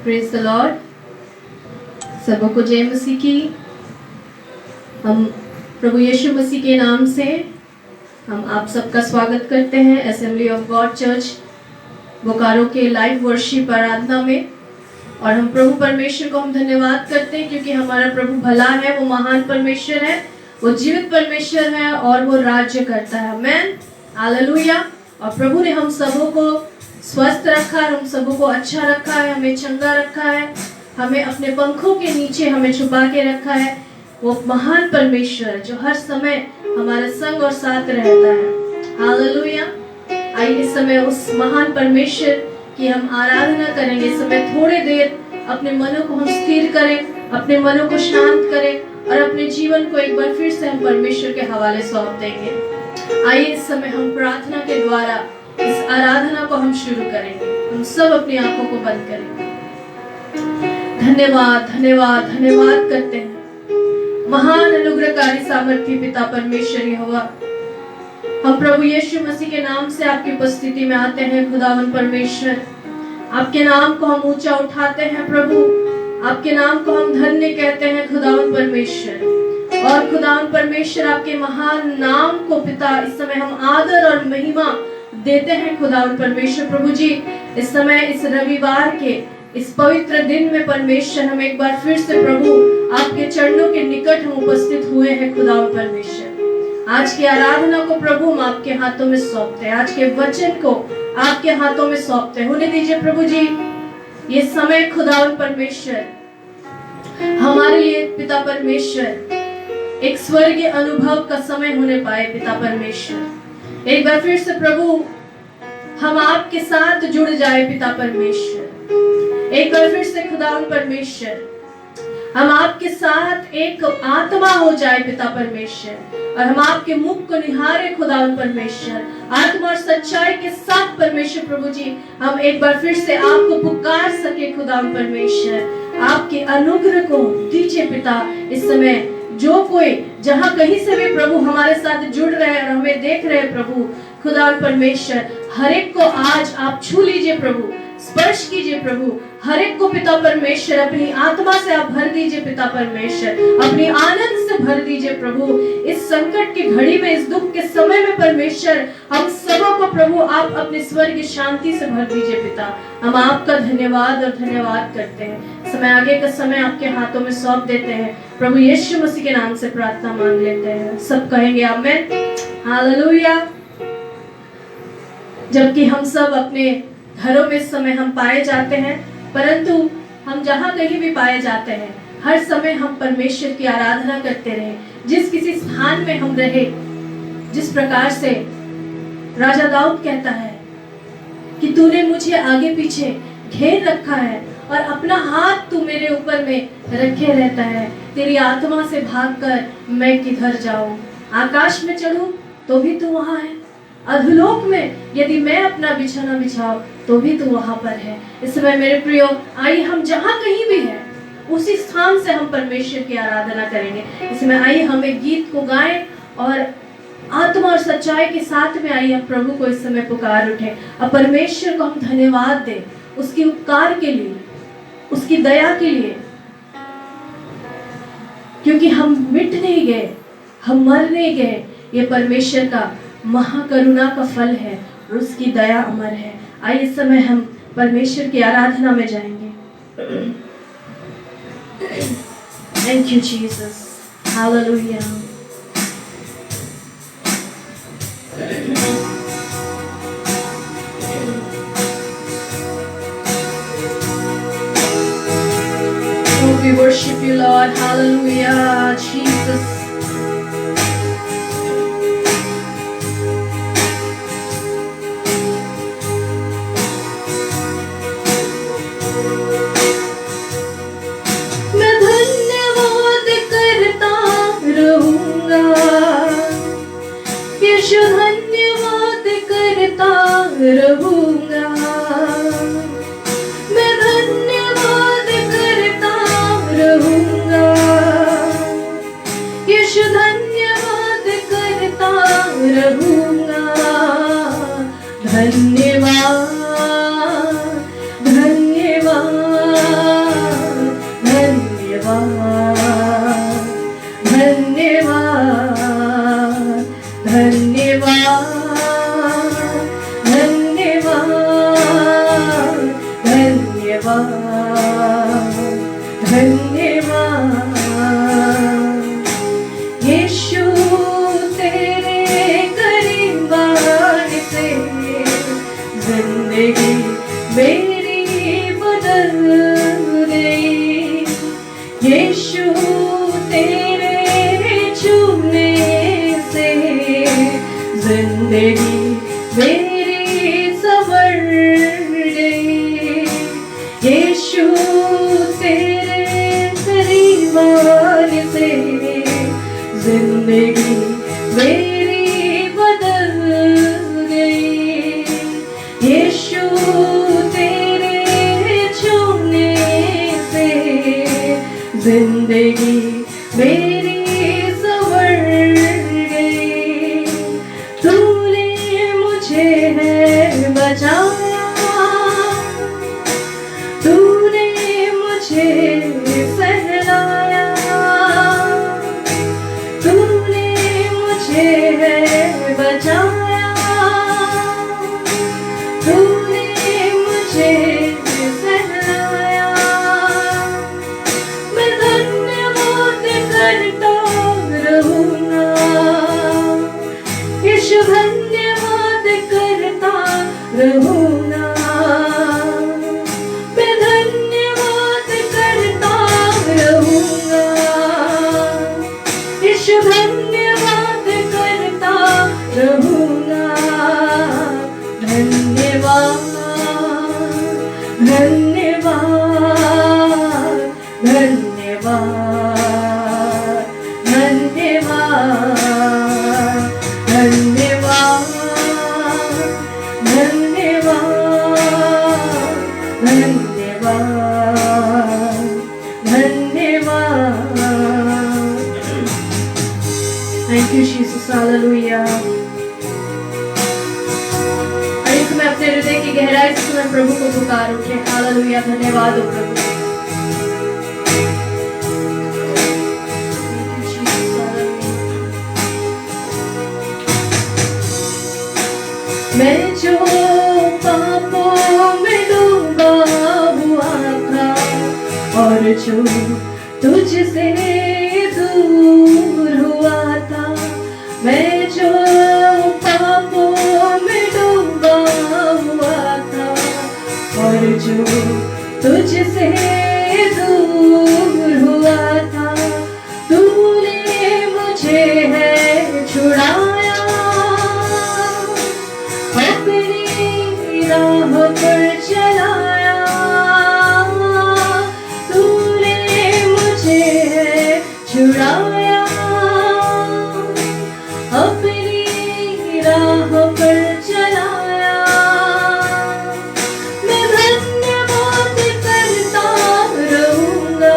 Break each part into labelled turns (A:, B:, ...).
A: Praise the Lord. सबों को जय मसीह की। हम प्रभु यीशु मसीह के नाम से हम आप सबका स्वागत करते हैं assembly of God church Bokaro के लाइव वर्शिप आराधना में। और हम प्रभु परमेश्वर को हम धन्यवाद करते हैं क्योंकि हमारा प्रभु भला है, वो महान परमेश्वर है, वो जीवित परमेश्वर है और वो राज्य करता है। आमीन, हालेलुया। और प्रभु ने हम सबों को स्वस्थ रखा है, हम सबों को अच्छा रखा है, हमें चंगा रखा है, हमें अपने पंखों के नीचे हमें छुपा के रखा है। वो महान परमेश्वर जो हर समय हमारे संग और साथ रहता है। हालेलुया। आइए इस समय उस महान परमेश्वर की हम आराधना करेंगे। इस समय थोड़ी देर अपने मनों को हम स्थिर करें, अपने मनों को शांत करें और अपने जीवन को एक बार फिर से हम परमेश्वर के हवाले सौंप देंगे। आइए इस समय हम प्रार्थना के द्वारा इस आराधना को हम शुरू करेंगे। हम सब अपनी आंखों को बंद करेंगे। धन्यवाद धन्यवाद धन्यवाद करते हैं महान अनुग्रहकारी सामर्थी पिता परमेश्वर यहोवा। हम प्रभु यीशु मसीह के नाम से आपकी उपस्थिति में आते हैं। खुदावन परमेश्वर, आपके नाम को हम ऊंचा उठाते हैं प्रभु, आपके नाम को हम धन्य कहते हैं खुदावन परमेश्वर। और खुदावन परमेश्वर आपके महान नाम को पिता इस समय हम आदर और महिमा देते हैं खुदावन परमेश्वर। प्रभु जी इस समय इस रविवार के इस पवित्र दिन में परमेश्वर हम एक बार फिर से प्रभु आपके चरणों के निकट हम उपस्थित हुए हैं खुदावन परमेश्वर। आज की आराधना को प्रभु हम आपके हाथों में सौंपते हैं, आज के वचन को आपके हाथों में सौंपते हैं। होने दीजिए प्रभु जी ये समय खुदावन परमेश्वर हमारे लिए पिता परमेश्वर एक स्वर्गीय अनुभव का समय होने पाए पिता परमेश्वर। एक बार फिर से प्रभु हम आपके साथ जुड़ जाए पिता परमेश्वर। एक बार फिर से खुदावन परमेश्वर हम आपके साथ एक आत्मा हो जाए पिता परमेश्वर और हम आपके मुख को निहारे खुदावन परमेश्वर। आत्मा और सच्चाई के साथ परमेश्वर प्रभु जी हम एक बार फिर से आपको पुकार सके खुदावन परमेश्वर। आपके अनुग्रह को दीजिए पिता। इस समय जो कोई जहां कहीं से भी प्रभु हमारे साथ जुड़ रहे हैं और हमें देख रहे हैं प्रभु खुदा परमेश्वर, हर एक को आज आप छू लीजिए प्रभु, स्पर्श कीजिए प्रभु। हर एक को पिता परमेश्वर अपनी आत्मा से आप भर दीजिए पिता परमेश्वर, अपनी आनंद से भर दीजिए प्रभु। इस संकट की घड़ी में, इस दुख के समय में परमेश्वर हम सबों को प्रभु आप अपने स्वर्ग शांति से भर दीजिए पिता। हम आपका धन्यवाद और धन्यवाद करते हैं। समय आगे का समय आपके हाथों में सौंप देते हैं प्रभु यीशु मसीह के नाम से प्रार्थना मांग लेते हैं। सब कहेंगे आमीन, हालेलुया। जबकि हम सब अपने घरों में इस समय हम पाए जाते हैं, परंतु हम जहां कहीं भी पाए जाते हैं हर समय हम परमेश्वर की आराधना करते रहे। जिस किसी स्थान में हम रहे, जिस प्रकार से राजा दाऊद कहता है कि तूने मुझे आगे पीछे घेर रखा है और अपना हाथ तू मेरे ऊपर में रखे रहता है। तेरी आत्मा से भागकर मैं किधर जाऊं? आकाश में चढ़ूं तो भी तू वहां है, अधोलोक में यदि मैं अपना बिछाना बिछाऊं तो भी तू वहां पर है। इस समय मेरे प्रियो, आइए हम जहां कहीं भी हैं उसी स्थान से हम परमेश्वर की आराधना करेंगे। इसमें आइए हम एक गीत को गाएं और आत्मा और सच्चाई के साथ में आइए हम प्रभु को इस समय पुकार उठे और परमेश्वर को हम धन्यवाद दें उसके उपकार के लिए, उसकी दया के लिए, क्योंकि हम मिट नहीं गए, हम मर नहीं गए। ये परमेश्वर का महाकरुणा का फल है और उसकी दया अमर है। आइए इस समय हम परमेश्वर की आराधना में जाएंगे। Thank you Jesus, hallelujah. We worship you, Lord. Hallelujah, Jesus. मैं धन्यवाद करता रहूंगा, यीशु धन्यवाद करता रहूंगा। मैं धन्यवाद करता रहूंगा, यीशु धन्यवाद करता रहूंगा। धन्यवाद धन्यवाद यीशु तेरे करीब आने से जिंदगी मेरी बदल गई। यीशु तेरे छूने से जिंदगी मेरी संवर गई। यीशु तेरे करीब आने से जिंदगी मेरी बदल गई। यीशु तेरे छूने से जिंदगी मेरी संवर गई। तूने मुझे है बचाया, तूने मुझे सहलाया, तूने मुझे है बचाया, तूने मुझे सहलाया। मैं धन्यवाद करता रहूंगा, यीशु धन्यवाद करता रहूंगा। मैं धन्यवाद करता रहूंगा, यीशु धन्यवाद करता रहूंगा। धन्यवाद धन्यवाद धन्यवाद धन्यवाद धन्यवाद धन्यवाद धन्यवाद। Thank you Jesus, hallelujah. मैं अपने हृदय की गहराई से मैं प्रभु को पुकार उठे। हालेलुया, धन्यवाद हो प्रभु। मैं जो पापों में डूबा हुआ था और जो तुझसे दूर हुआ था, मैं जो पापों में डूबा हुआ था और जो तुझसे दूर हुआ था, तूने मुझे है छुड़ाया, अपनी राह पर चलाया। तूने मुझे है छुड़ाया, अपनी राह पर चलाया। मैं धन्यवाद करता रहूंगा,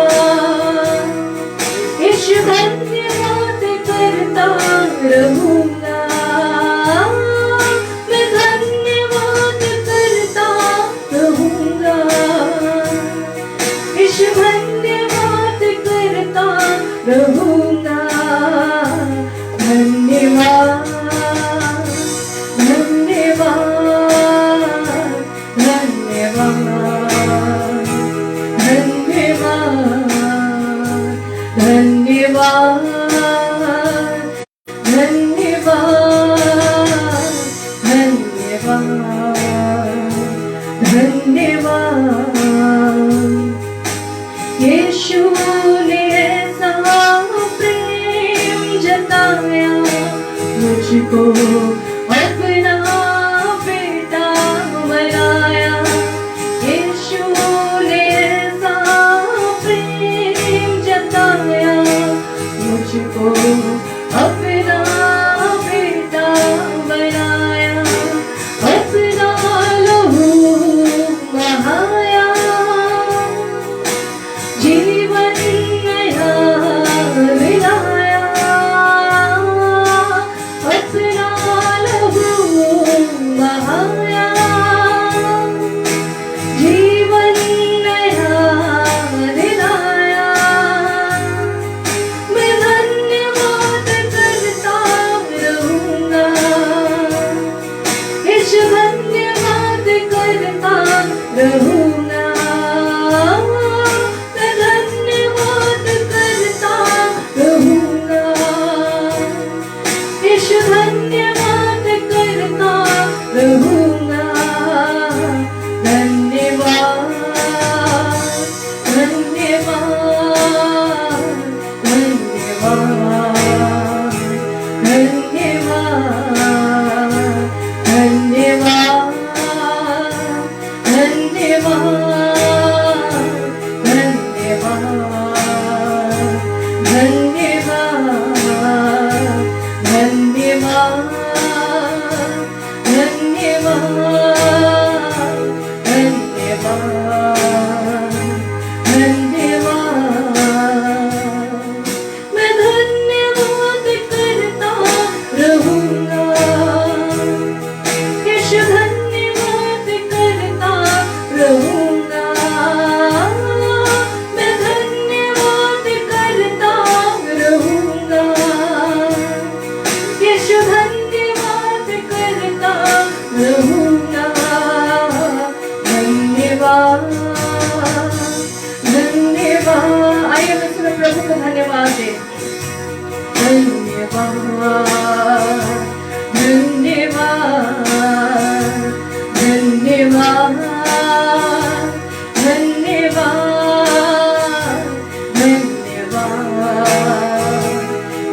A: यीशु धन्यवाद करता रहूंगा। मैं धन्यवाद करता रहूंगा, यीशु धन्यवाद करता रहूंगा। धन्यवाद धन्यवाद धन्यवाद धन्यवाद धन्यवाद धन्यवाद धन्यवाद। यीशु ने ऐसा प्रेम जताया, मुझको अपना बेटा बनाया। यीशु ने ऐसा प्रेम जताया, मुझको अपना बेटा बनाया। अपना लहू बहाया, जीवन नया दिलाया। अपना प्रभु को धन्यवाद दे। धन्यवाद धन्यवाद धन्यवाद धन्यवाद धन्यवाद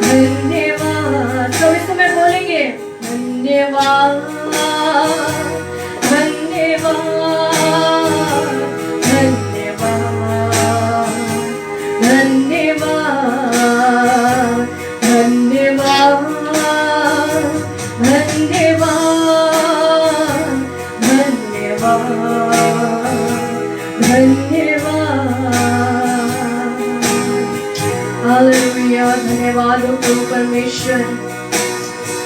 A: धन्यवाद। तो इस समय बोलेंगे धन्यवाद धन्यवाद धन्यवाद धन्यवाद धन्यवाद हालेलुया। धन्यवाद हो प्रभु परमेश्वर।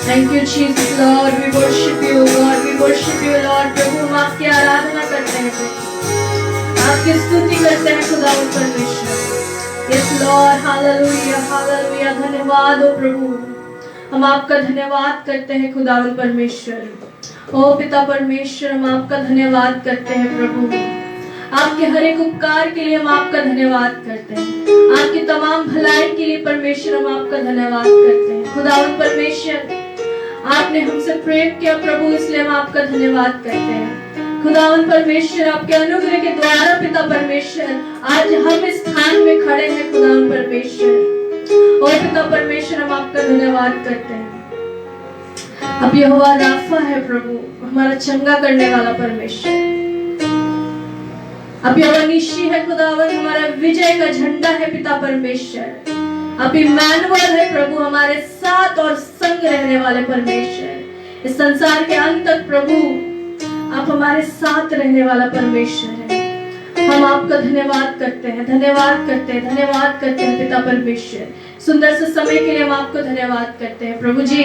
A: Thank you Jesus Lord, we worship you God, we worship you Lord. प्रभु हम आपकी आराधना करते हैं, आपकी स्तुति करते हैं खुदावंद परमेश्वर। Yes Lord, hallelujah hallelujah. धन्यवाद हो प्रभु, हम आपका धन्यवाद करते हैं खुदावंद परमेश्वर। ओ पिता परमेश्वर, हम आपका धन्यवाद करते हैं प्रभु। आपके हर एक उपकार के लिए हम आपका धन्यवाद करते हैं। आपकी तमाम भलाई के लिए परमेश्वर हम आपका धन्यवाद करते हैं खुदावंद परमेश्वर। आपने हमसे प्रेम किया प्रभु, इसलिए हम आपका धन्यवाद करते हैं खुदावंद परमेश्वर। आपके अनुग्रह के द्वारा पिता परमेश्वर आज हम इस स्थान में खड़े हैं खुदावंद परमेश्वर। और पिता परमेश्वर, हम आपका धन्यवाद करते हैं। अब यहोवा राफा है प्रभु, हमारा चंगा करने वाला परमेश्वर। अब यहोवा निशी है खुदावंद, हमारा विजय का झंडा है पिता परमेश्वर। अब इम्मानुएल है प्रभु, हमारे साथ और संग रहने वाले परमेश्वर। इस संसार के अंत तक प्रभु आप हमारे साथ रहने वाला परमेश्वर है। हम आपका धन्यवाद करते हैं, धन्यवाद करते हैं, धन्यवाद करते हैं पिता परमेश्वर। सुंदर से समय के लिए हम आपको धन्यवाद करते हैं प्रभु जी।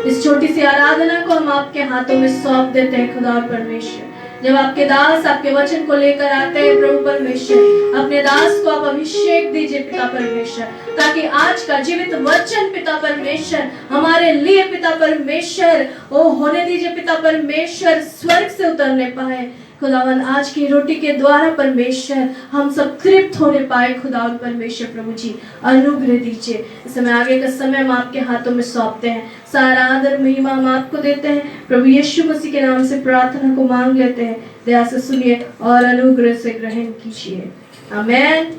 A: इस छोटी सी आराधना को हम आपके हाथों में सौंप देते हैं खुदा परमेश्वर। जब आपके दास आपके वचन को लेकर आते हैं प्रभु परमेश्वर, अपने दास को आप अभिषेक दीजिए पिता परमेश्वर, ताकि आज का जीवित वचन पिता परमेश्वर हमारे लिए पिता परमेश्वर ओ होने दीजिए पिता परमेश्वर, स्वर्ग से उतरने पाए खुदावन। आज की रोटी के द्वारा परमेश्वर हम सब तृप्त होने पाए खुदावन परमेश्वर। प्रभु जी अनुग्रह दीजिए। इस समय आगे का समय हम आपके हाथों में सौंपते हैं। सारा आदर महिमा हम आपको देते हैं प्रभु यीशु मसीह के नाम से प्रार्थना को मांग लेते हैं। दया से सुनिए और अनुग्रह से ग्रहण कीजिए। Amen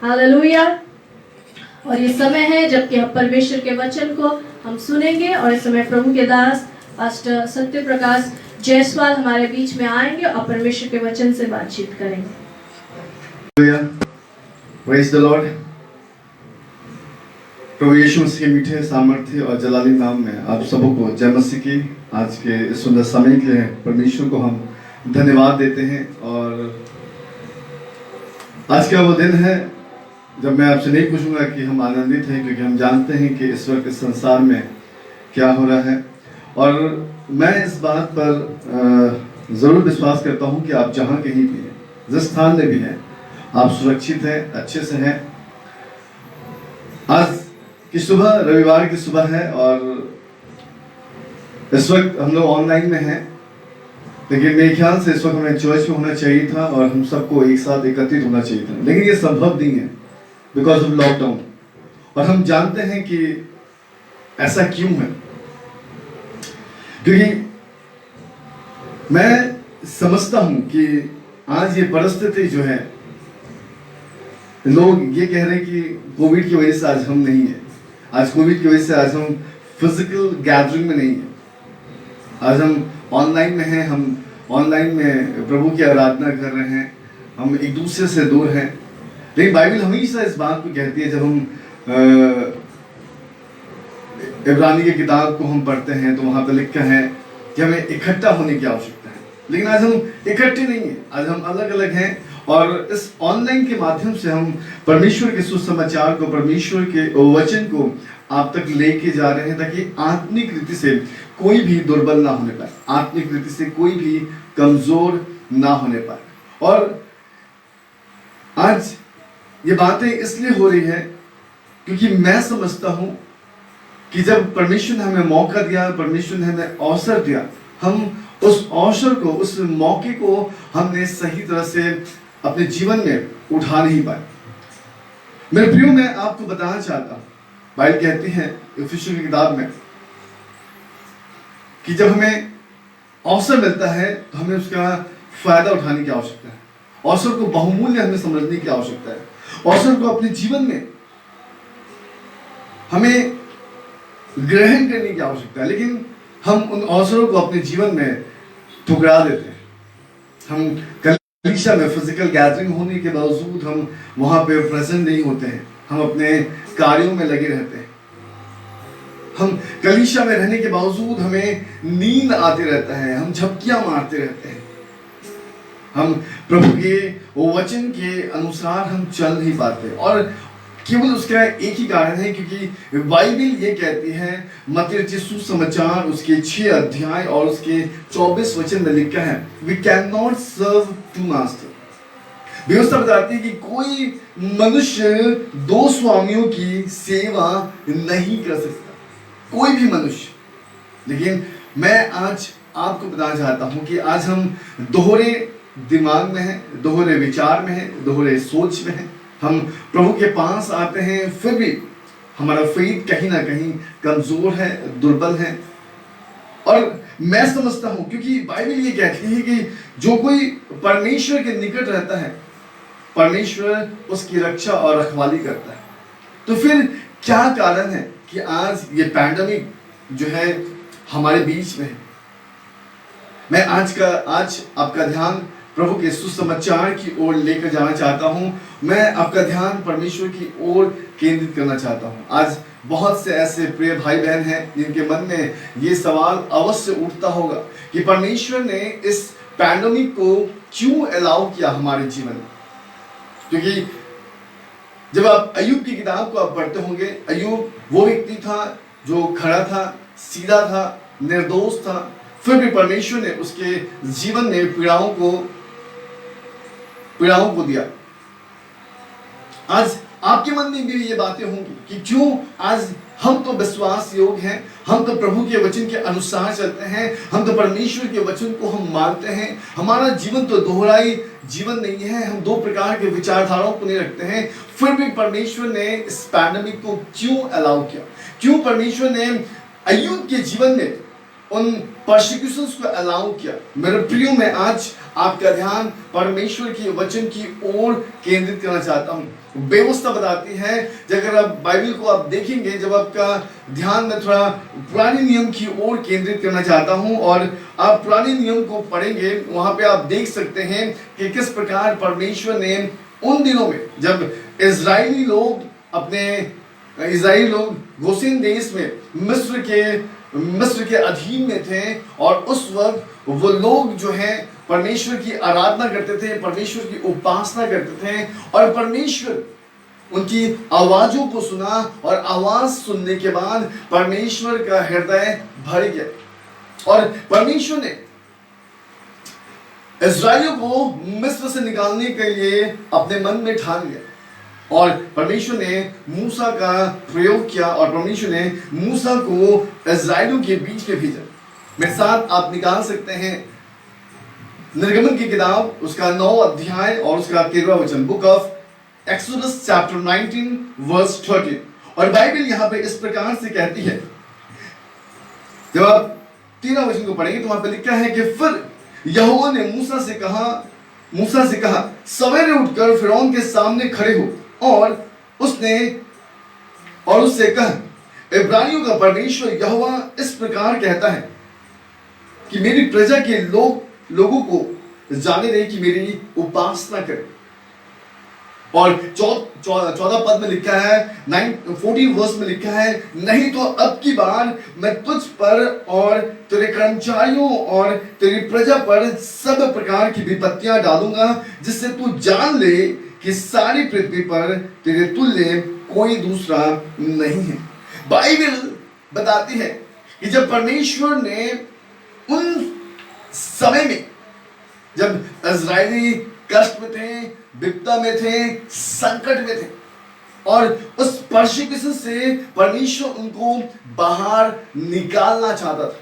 A: hallelujah. और ये समय है जबकि हम परमेश्वर के वचन को हम सुनेंगे और इस समय प्रभु के दास पास्टर सत्य प्रकाश जयसवाल हमारे बीच में आएंगे और परमेश्वर के वचन से बातचीत करेंगे।
B: Praise the Lord. प्रभु यीशु मसीह के मीठे सामर्थ्य और जलाली नाम में आप सबको जय मसीह की। आज के इस सुंदर समय के लिए परमेश्वर को हम धन्यवाद देते हैं। और आज का वो दिन है जब मैं आपसे नहीं पूछूंगा कि हम आनंदित हैं, क्योंकि हम जानते हैं कि इस वक्त इस संसार में क्या हो रहा है। और मैं इस बात पर ज़रूर विश्वास करता हूं कि आप जहां कहीं भी हैं, जिस स्थान में भी हैं, आप सुरक्षित हैं, अच्छे से हैं। आज की सुबह रविवार की सुबह है और इस वक्त हम लोग ऑनलाइन में हैं, लेकिन मेरे ख्याल से इस वक्त हमें चर्च में होना चाहिए था और हम सबको एक साथ एकत्रित होना चाहिए था, लेकिन ये संभव नहीं है बिकॉज ऑफ लॉकडाउन। और हम जानते हैं कि ऐसा क्यों है, क्योंकि मैं समझता हूं कि आज ये परिस्थिति जो है, लोग ये कह रहे हैं कि कोविड की वजह से आज हम नहीं है, आज कोविड की वजह से आज हम फिजिकल गैदरिंग में नहीं है, आज हम ऑनलाइन में हैं, हम ऑनलाइन में प्रभु की आराधना कर रहे हैं, हम एक दूसरे से दूर हैं। लेकिन बाइबल हमेशा इस बात को कहती है, जब हम इब्रानी की किताब को हम पढ़ते हैं तो वहाँ पर लिखा है कि हमें इकट्ठा होने की आवश्यकता है। लेकिन आज हम इकट्ठे नहीं हैं, आज हम अलग अलग हैं। और इस ऑनलाइन के माध्यम से हम परमेश्वर के सुसमाचार को, परमेश्वर के वचन को आप तक लेके जा रहे हैं, ताकि आत्मिक रीति से कोई भी दुर्बल ना होने पाए, आत्मिक रीति से कोई भी कमजोर ना होने पाए। और आज ये बातें इसलिए हो रही है क्योंकि मैं समझता हूं कि जब परमेश्वर ने हमें मौका दिया, परमेश्वर ने हमें अवसर दिया, हम उस अवसर को, उस मौके को हमने सही तरह से अपने जीवन में उठा नहीं पाए। मेरे प्रियो, मैं आपको बताना चाहता हूं, बाइबल कहती है इफिसियों की किताब में कि जब हमें अवसर मिलता है तो हमें उसका फायदा उठाने की आवश्यकता है। अवसर को बहुमूल्य हमें समझने की आवश्यकता है। अवसर को अपने जीवन में हमें ग्रहण करने की आवश्यकता है, लेकिन हम उन अवसरों को अपने जीवन में ठुकरा देते हैं। हम कलीसिया में फिजिकल गैदरिंग होने के बावजूद हम वहां पे प्रेजेंट नहीं होते हैं। हम अपने कार्यों में लगे रहते हैं। हम कलीसिया में रहने के बावजूद हमें नींद आते रहता है, हम झपकियां मारते रहते हैं। हम प्रभु के वचन के अनुसार हम चल नहीं पाते, और केवल उसका एक ही कारण है क्योंकि बाइबल ये कहती है, मत्ती रचित सुसमाचार उसके 6 अध्याय और उसके 24 वचन में लिखा है, we can not serve two master. व्यवस्था बताती है कि कोई मनुष्य 2 स्वामियों की सेवा नहीं कर सकता, कोई भी मनुष्य। लेकिन मैं आज आपको बताना चाहता हूं कि आज हम दोहरे दिमाग में हैं, दोहरे विचार में हैं, दोहरे सोच में हैं। हम प्रभु के पास आते हैं, फिर भी हमारा फेथ कहीं ना कहीं कमजोर है, दुर्बल है। और मैं समझता हूं, क्योंकि बाइबल ये कहती है कि जो कोई परमेश्वर के निकट रहता है, परमेश्वर उसकी रक्षा और रखवाली करता है। तो फिर क्या कारण है कि आज ये पैंडेमिक जो है हमारे बीच में है? मैं आज आपका ध्यान प्रभु के सुसमाचार की ओर लेकर जाना चाहता हूं। मैं आपका ध्यान परमेश्वर की ओर केंद्रित करना चाहता हूं। आज बहुत से ऐसे प्रिय भाई बहन हैं जिनके मन में ये सवाल अवश्य उठता होगा कि परमेश्वर ने इस पैंडेमिक को क्यों अलाउ किया हमारे जीवन में। क्योंकि जब आप अय्यूब की किताब को आप पढ़ते होंगे, अय्यूब वो व्यक्ति था जो खड़ा था, सीधा था, निर्दोष था, फिर भी परमेश्वर ने उसके जीवन में पीड़ाओं को दिया। आज आपके मन में भी ये बातें होंगी कि क्यों आज हम तो विश्वास योग्य हैं, हम तो प्रभु के वचन के अनुसार चलते हैं, हम तो परमेश्वर के वचन को हम मानते हैं, हमारा जीवन तो दोहराई जीवन नहीं है, हम 2 प्रकार के विचारधाराओं को नहीं रखते हैं, फिर भी परमेश्वर ने इस पैंडेमिक को क्यों अलाउ किया? क्यों परमेश्वर ने अय्यूब के जीवन में उन परसिक्यूशंस को अलाउ किया? मेरे प्रियो, मैं आज आपका ध्यान परमेश्वर के वचन की ओर केंद्रित करना चाहता हूं। व्यवस्था बताती है, अगर आप बाइबल को आप देखेंगे, जब आपका ध्यान में थोड़ा पुराने नियम की ओर केंद्रित करना चाहता हूं और आप पुराने नियम को पढ़ेंगे, वहां पे आप देख सकते हैं कि किस प्रकार परमेश्वर ने उन दिनों में जब इजरायली लोग गोसेन देश में मिस्र के अधीन में थे, और उस वक्त वो लोग जो है परमेश्वर की आराधना करते थे, परमेश्वर की उपासना करते थे, और परमेश्वर उनकी आवाजों को सुना, और आवाज सुनने के बाद परमेश्वर का हृदय भर गया, और परमेश्वर ने इस्राएलियों को मिस्र से निकालने के लिए अपने मन में ठान लिया, और परमेश्वर ने मूसा का प्रयोग किया, और परमेश्वर ने मूसा को इस्राएलियों के बीच में भेजा। मेरे साथ आप निकाल सकते हैं निर्गमन की किताब उसका 9 अध्याय और उसका 13वां वचन, book of Exodus chapter 19 verse 13। और बाइबल यहां पे इस प्रकार से कहती है, जब आप 13वां वचन को पढ़ेंगे तो वहां पे लिखा है कि फिर यहोवा ने मूसा से कहा सवेरे उठकर फिरौन के सामने खड़े हो, और उससे कहा इब्रानियों का परमेश्वर यहोवा इस प्रकार कहता है कि मेरी प्रजा के लोगों को जाने दे कि मेरी उपासना करें। और 14 पद में लिखा है, 14 वर्स में लिखा है, नहीं तो अब की बार मैं तुझ पर और तेरे कर्मचारियों और तेरी प्रजा पर सब प्रकार की विपत्तियां डालूंगा, जिससे तू जान ले कि सारी पृथ्वी पर तेरे तुल्य कोई दूसरा नहीं है। बाइबल बताती है कि जब परमेश्वर ने उन समय में जब इज़राइली कष्ट में थे, विपदा में थे, संकट में थे, और उस परसिक्यूशन से परमेश्वर उनको बाहर निकालना चाहता था।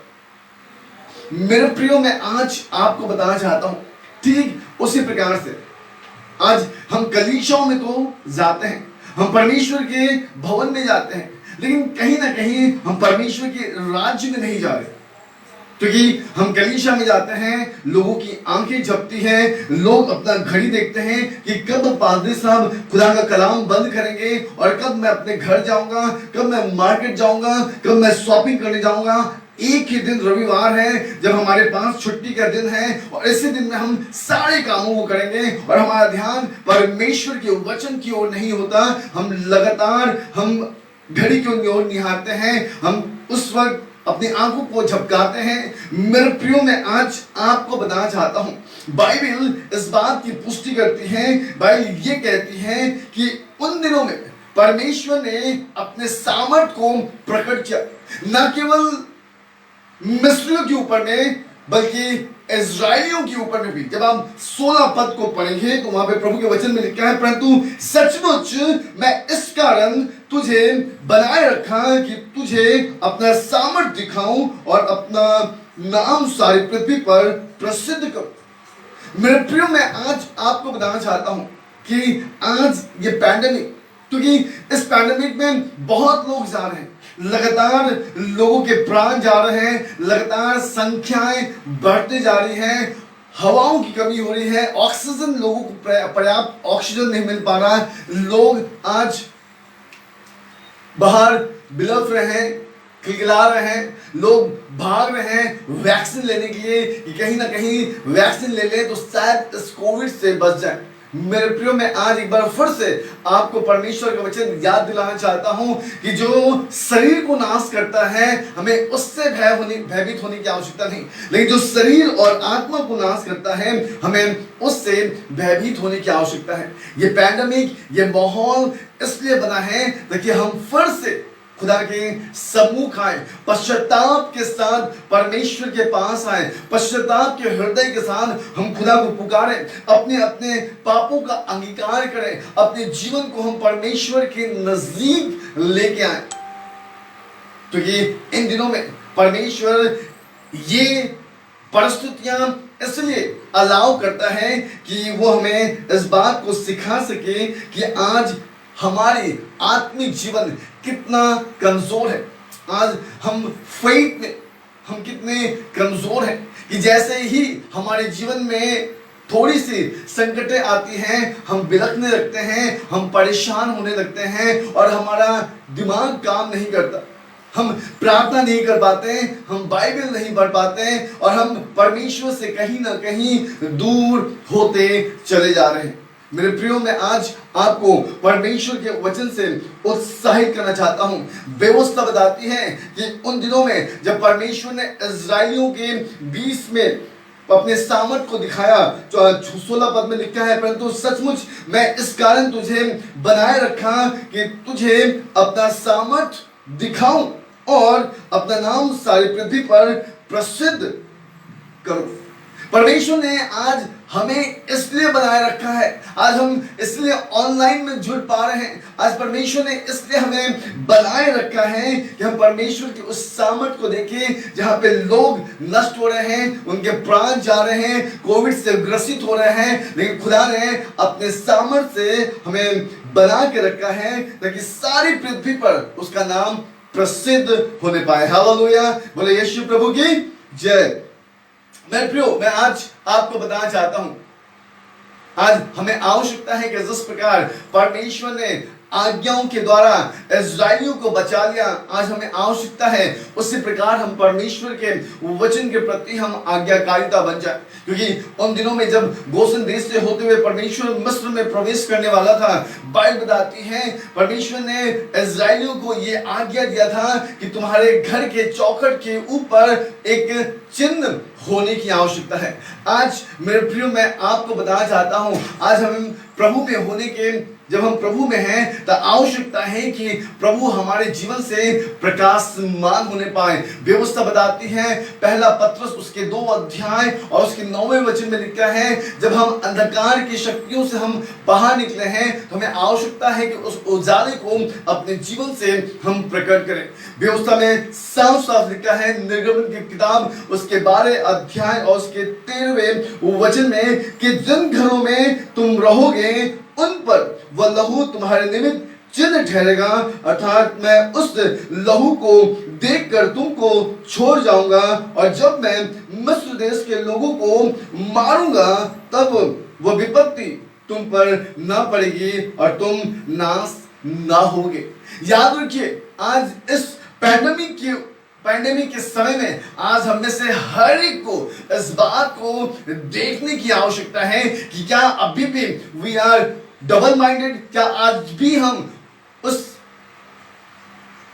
B: मेरे प्रियो, मैं आज आपको बताना चाहता हूं, ठीक उसी प्रकार से आज हम कलीसियाओं में तो जाते हैं, हम परमेश्वर के भवन में जाते हैं, लेकिन कहीं ना कहीं हम परमेश्वर के राज्य में नहीं जा रहे। क्योंकि हम कलीसिया में जाते हैं, लोगों की आंखें झपती हैं, लोग अपना घड़ी देखते हैं कि कब पादरी साहब खुदा का कलाम बंद करेंगे और कब मैं अपने घर जाऊंगा, कब मैं मार्केट जाऊंगा, कब मैं शॉपिंग करने जाऊंगा। एक ही दिन रविवार है जब हमारे पास छुट्टी का दिन है, और इसी दिन में हम सारे कामों को करेंगे और हमारा ध्यान परमेश्वर के वचन की ओर नहीं होता। हम लगातार घड़ी की ओर निहारते हैं, हम उस वक्त अपनी आंखों को झपकाते हैं। मेरे प्रियो, मैं आज आपको बताना चाहता हूं, बाइबल इस बात की पुष्टि करती है, बाइबल ये कहती है कि उन दिनों में परमेश्वर ने अपने सामर्थ को प्रकट किया, न केवल मिस्रियों के ऊपर में बल्कि इज़राइलियों के ऊपर में भी। जब आप 16 पद को पढ़ेंगे तो वहां पे प्रभु के वचन में लिखा है, परंतु सचमुच मैं इस कारण तुझे बनाए रखा कि तुझे अपना सामर्थ दिखाऊं और अपना नाम सारी पृथ्वी पर प्रसिद्ध करूं। मेरे प्रियो, मैं आज आपको बताना चाहता हूं कि आज ये पैंडेमिक, क्योंकि इस पैंडेमिक में बहुत लोग जा रहे हैं, लगातार लोगों के प्राण जा रहे हैं, लगातार संख्याएं बढ़ते जा रही हैं, हवाओं की कमी हो रही है, ऑक्सीजन, लोगों को पर्याप्त ऑक्सीजन नहीं मिल पा रहा है, लोग आज बाहर बिलख रहे हैं, खिलखिला रहे हैं, लोग भाग रहे हैं वैक्सीन लेने के लिए कि कहीं ना कहीं वैक्सीन ले लें तो शायद इस कोविड से बच जाए। मेरे प्रियो, मैं आज एक बार फिर से आपको परमेश्वर का वचन याद दिलाना चाहता हूं कि जो शरीर को नाश करता है हमें उससे भयभीत होने की आवश्यकता नहीं, लेकिन जो शरीर और आत्मा को नाश करता है हमें उससे भयभीत होने की आवश्यकता है। ये पैंडेमिक, ये माहौल इसलिए बना है ताकि हम फिर से खुदा के सम्मुख आए, पश्चाताप के साथ परमेश्वर के पास आए, पश्चाताप के हृदय के साथ हम खुदा को पुकारें, अपने अपने पापों का अंगीकार करें, अपने जीवन को हम परमेश्वर के नजदीक लेके आए। क्योंकि इन दिनों में परमेश्वर ये परिस्थितियां इसलिए अलाउ करता है कि वो हमें इस बात को सिखा सके कि आज हमारी आत्मिक जीवन कितना कमजोर है, आज हम फेथ में हम कितने कमजोर हैं कि जैसे ही हमारे जीवन में थोड़ी सी संकटें आती हैं हम बिलखने लगते हैं, हम परेशान होने लगते हैं और हमारा दिमाग काम नहीं करता, हम प्रार्थना नहीं कर पाते, हम बाइबल नहीं पढ़ पाते और हम परमेश्वर से कहीं ना कहीं दूर होते चले जा रहे हैं। मेरे प्रियो, मैं आज आपको परमेश्वर के वचन से उत्साहित करना चाहता हूं। व्यवस्था बताती है कि उन दिनों में जब परमेश्वर ने इज़राइलियों के बीच में अपने सामर्थ को दिखाया, जो 16 पद में लिखा है, परंतु सचमुच मैं इस कारण तुझे बनाए रखा कि तुझे अपना सामर्थ दिखाऊं और अपना नाम सारी पृथ्वी पर प्रसिद्ध करूं। परमेश्वर ने आज हमें इसलिए बनाए रखा है, आज हम इसलिए ऑनलाइन में जुड़ पा रहे हैं, आज परमेश्वर ने इसलिए हमें बनाए रखा है कि हम परमेश्वर की उस सामर्थ को देखें जहां पे लोग नष्ट हो रहे हैं, उनके प्राण जा रहे हैं, कोविड से ग्रसित हो रहे हैं, लेकिन खुदा ने अपने सामर्थ से हमें बना के रखा है ताकि सारी पृथ्वी पर उसका नाम प्रसिद्ध होने पाए। हालेलुया, बोले यीशु प्रभु की जय। मेरे प्रियो, मैं आज आपको बताना चाहता हूं, आज हमें आवश्यकता है कि जिस प्रकार परमेश्वर ने आज्ञाओं के द्वारा इज़राइलियों को बचा लिया, आज हमें आवश्यकता है उसी प्रकार हम परमेश्वर के वचन के प्रति हम आज्ञाकारिता बन जाए। क्योंकि उन दिनों में जब गोशन देश से होते हुए परमेश्वर मिस्र में प्रवेश करने वाला था, बाइबल बताती है परमेश्वर ने इज़राइलियों को ये आज्ञा दिया था कि तुम्हारे घर के चौखट के ऊपर एक चिन्ह होने की आवश्यकता है। आज मेरे प्रियो, मैं आपको बताना चाहता हूं, आज हम प्रभु में होने के, जब हम प्रभु में हैं तो आवश्यकता है कि प्रभु हमारे जीवन से प्रकाशमान होने पाए। व्यवस्था बताती है, पहला पत्रस उसके 2 अध्याय और उसके 9वें वचन में लिखा है, जब हम अंधकार की शक्तियों से हम बाहर निकले हैं तो हमें आवश्यकता है कि उस उजाले को अपने जीवन से हम प्रकट करें। व्यवस्था में साफ साफ लिखा है, निर्गमन की किताब उसके 12 अध्याय और उसके 13वें वचन में कि जिन घरों में तुम रहोगे उन पर वह लहू तुम्हारे निमित्त चिन्ह ठहरेगा, अर्थात मैं उस लहू को देखकर तुमको छोड़ जाऊंगा, और जब मैं मिस्र देश के लोगों को मारूंगा तब वह विपत्ति तुम पर ना पड़ेगी और तुम नाश ना होगे। याद रखिए, आज इस पैंडेमिक के समय में आज हम में से हर एक को इस बात को देखने की आवश्यकता है कि क्या अभी भी वी आर डबल माइंडेड, क्या आज भी हम उस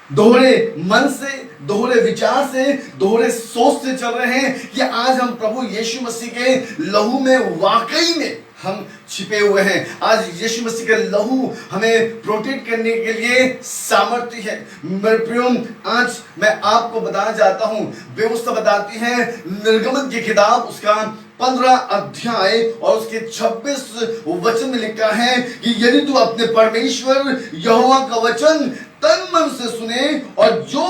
B: दोहरे मन से, दोहरे विचार से, दोहरे सोच से चल रहे हैं कि आज हम प्रभु यीशु मसीह के लहू में वाकई में हम छिपे हुए हैं। आज यीशु मसीह का लहू हमें प्रोटेक्ट करने के लिए सामर्थ्य है। मेरे प्रियो, आज मैं आपको बताना चाहता हूं, व्यवस्था बताती है निर्गमन की किताब उसका 15 अध्याय और उसके 26 वचन में लिखा है कि यदि तू अपने परमेश्वर यहोवा का वचन तन मन से सुने और जो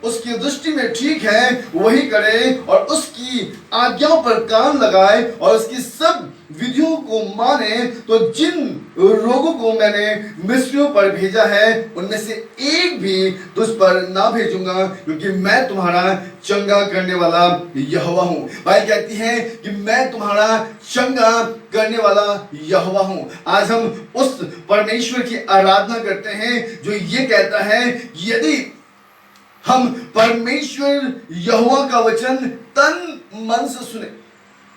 B: उसकी दृष्टि में ठीक है वही करे और उसकी आज्ञाओं पर कान लगाए और उसकी सब विधियों को माने, तो जिन रोगों को मैंने मिस्रियों पर भेजा है उनमें से एक भी तुझ पर ना भेजूंगा, क्योंकि मैं तुम्हारा चंगा करने वाला यहोवा हूं। भाई कहती है कि मैं तुम्हारा चंगा करने वाला यहोवा हूं। आज हम उस परमेश्वर की आराधना करते हैं जो ये कहता है कि यदि हम परमेश्वर यहोवा का वचन तन मन से सुने।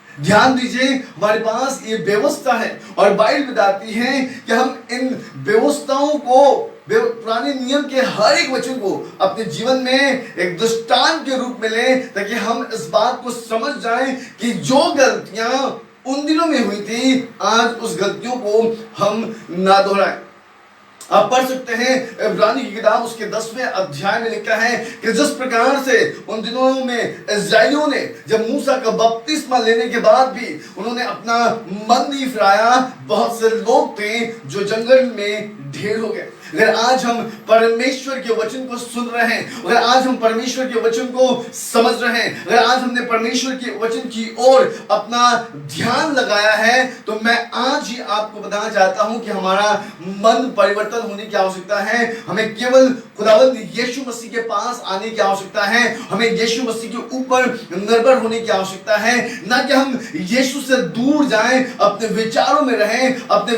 B: ध्यान दीजिए, हमारे पास ये व्यवस्था है और बाइबल बताती है कि हम इन व्यवस्थाओं को, पुराने नियम के हर एक वचन को अपने जीवन में एक दृष्टांत के रूप में लें, ताकि हम इस बात को समझ जाएं कि जो गलतियां उन दिनों में हुई थी आज उस गलतियों को हम ना दोहराएं। आप पढ़ सकते हैं इब्रानी की किताब उसके 10वें अध्याय में लिखा है कि जिस प्रकार से उन दिनों में इस्राएलियों ने जब मूसा का बपतिस्मा लेने के बाद भी उन्होंने अपना मन नहीं फिराया, बहुत से लोग थे जो जंगल में ढेर हो गए। अगर आज हम परमेश्वर के वचन को सुन रहे हैं, अगर आज हम परमेश्वर के वचन को समझ रहे हैं, अगर आज हमने परमेश्वर के वचन की ओर अपना ध्यान लगाया है, तो मैं आज ही आपको बताना चाहता हूं कि हमारा मन परिवर्तन होने की आवश्यकता है। हमें केवल खुदावंद यीशु मसीह के पास आने की आवश्यकता है, हमें यीशु मसीह के ऊपर निर्भर होने की आवश्यकता है, ना कि हम यीशु से दूर जाएं, अपने विचारों में रहें, अपने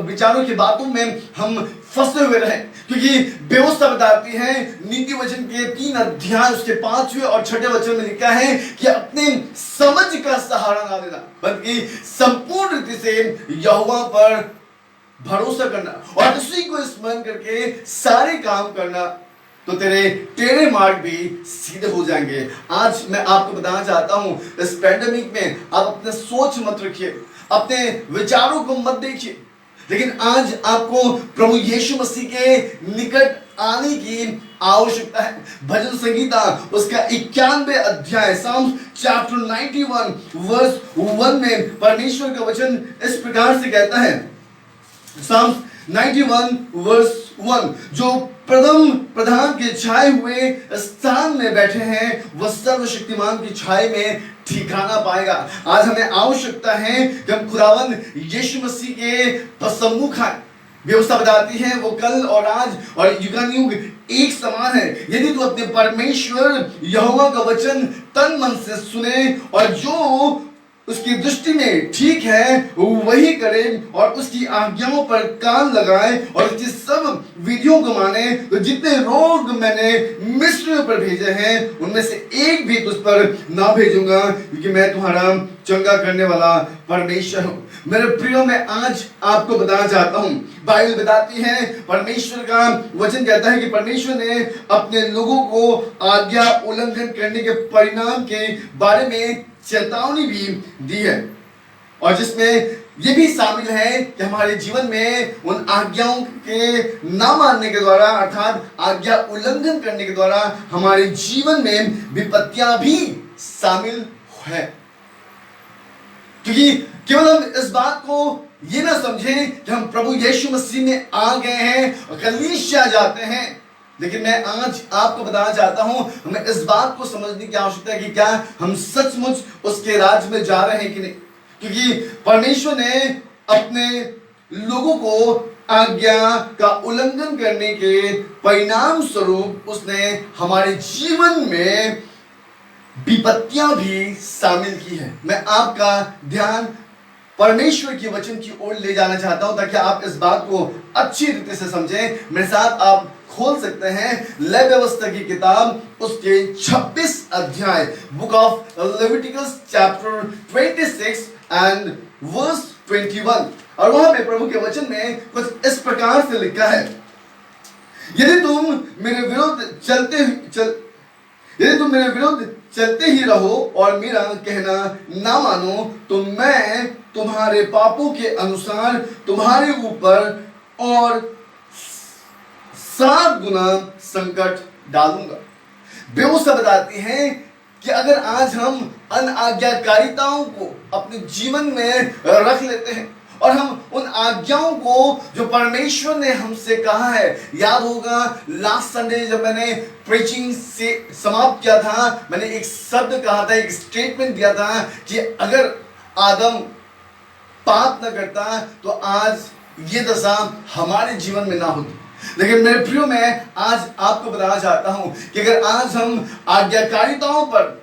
B: विचारों की बातों में हम फंसे हुए रहें। क्योंकि व्यवस्था बताती है, नीति वचन के 3 अध्याय उसके 5वें और 6वें वचन में लिखा है कि अपने समझ का सहारा ना लेना, बल्कि संपूर्ण रीति से यहोवा पर भरोसा करना और उसी को स्मरण करके सारे काम करना, तो तेरे टेढ़े मार्ग भी सीधे हो जाएंगे। आज मैं आपको बताना चाहता हूं, इस पैंडेमिक में आप अपने सोच मत रखिए, अपने विचारों को मत देखिए, लेकिन आज आपको प्रभु यीशु मसीह के निकट आने की आवश्यकता है। भजन संगीता उसका 91 अध्याय Psalm chapter 91 verse 1 में परमेश्वर का वचन इस प्रकार से कहता है, Psalm 91 verse 1, जो प्रधान के छाए हुए स्थान में बैठे हैं वह सर्वशक्तिमान की छाए में ठिकाना पाएगा। आज हमें आवश्यकता है कि हम खुदावंद यीशु मसीह के सम्मुख आए। व्यवस्था बताती है वो कल और आज और युगानुयुग एक समान है। यदि तू अपने परमेश्वर यहोवा का वचन तन मन से सुने और जो उसकी दृष्टि में ठीक है वही करे और उसकी आज्ञाओं पर कान लगाए और उसकी सब विधियों को माने, तो जितने रोग मैंने मिस्रियों पर भेजे हैं उनमें से एक भी तुझ पर ना भेजूंगा, क्योंकि मैं तुम्हारा चंगा करने वाला परमेश्वर हूं। मेरे प्रियो, मैं आज आपको बताना चाहता हूं, बाइबल बताती है, परमेश्वर का वचन कहता है कि परमेश्वर ने अपने लोगों को आज्ञा उल्लंघन करने के परिणाम के बारे में चेतावनी भी दी है, और जिसमें ये भी शामिल है कि हमारे जीवन में उन आज्ञाओं के ना मानने के द्वारा, अर्थात आज्ञा उल्लंघन करने के द्वारा हमारे जीवन में विपत्तियां भी शामिल है। क्योंकि केवल हम इस बात को ये ना समझें कि हम प्रभु यीशु मसीह में आ गए हैं और कलीसिया जाते हैं, लेकिन मैं आज आपको बताना चाहता हूं, हमें इस बात को समझने की आवश्यकता है कि क्या हम सचमुच उसके राज में जा रहे हैं कि नहीं। क्योंकि परमेश्वर ने अपने लोगों को आज्ञा का उल्लंघन करने के परिणाम स्वरूप उसने हमारे जीवन में विपत्तियां भी शामिल की है। मैं आपका ध्यान परमेश्वर की वचन की ओर ले जाना चाहता हूं ताकि आप इस बात को अच्छी रीति से समझें। मेरे साथ आप खोल सकते हैं लय व्यवस्था की किताब उसके 26 अध्याय, book of Leviticus chapter 26 and verse 21, और वहां पे प्रभु के वचन में कुछ इस प्रकार से लिखा है, यदि तुम मेरे विरुद्ध चलते ही रहो और मेरा कहना ना मानो, तो मैं तुम्हारे पापों के अनुसार तुम्हारे ऊपर और 7 गुना संकट डालूंगा। व्यवस्था बताती है कि अगर आज हम अनाज्ञाकारिताओं को अपने जीवन में रख लेते हैं और हम उन आज्ञाओं को जो परमेश्वर ने हमसे कहा है, याद होगा लास्ट संडे जब मैंने प्रीचिंग से समाप्त किया था, मैंने एक शब्द कहा था, एक स्टेटमेंट दिया था कि अगर आदम पाप न करता तो आज ये दशा हमारे जीवन में ना होती। लेकिन मेरे प्रियो, मैं आज आपको बताना चाहता हूं कि अगर आज हम आज्ञाकारिताओं पर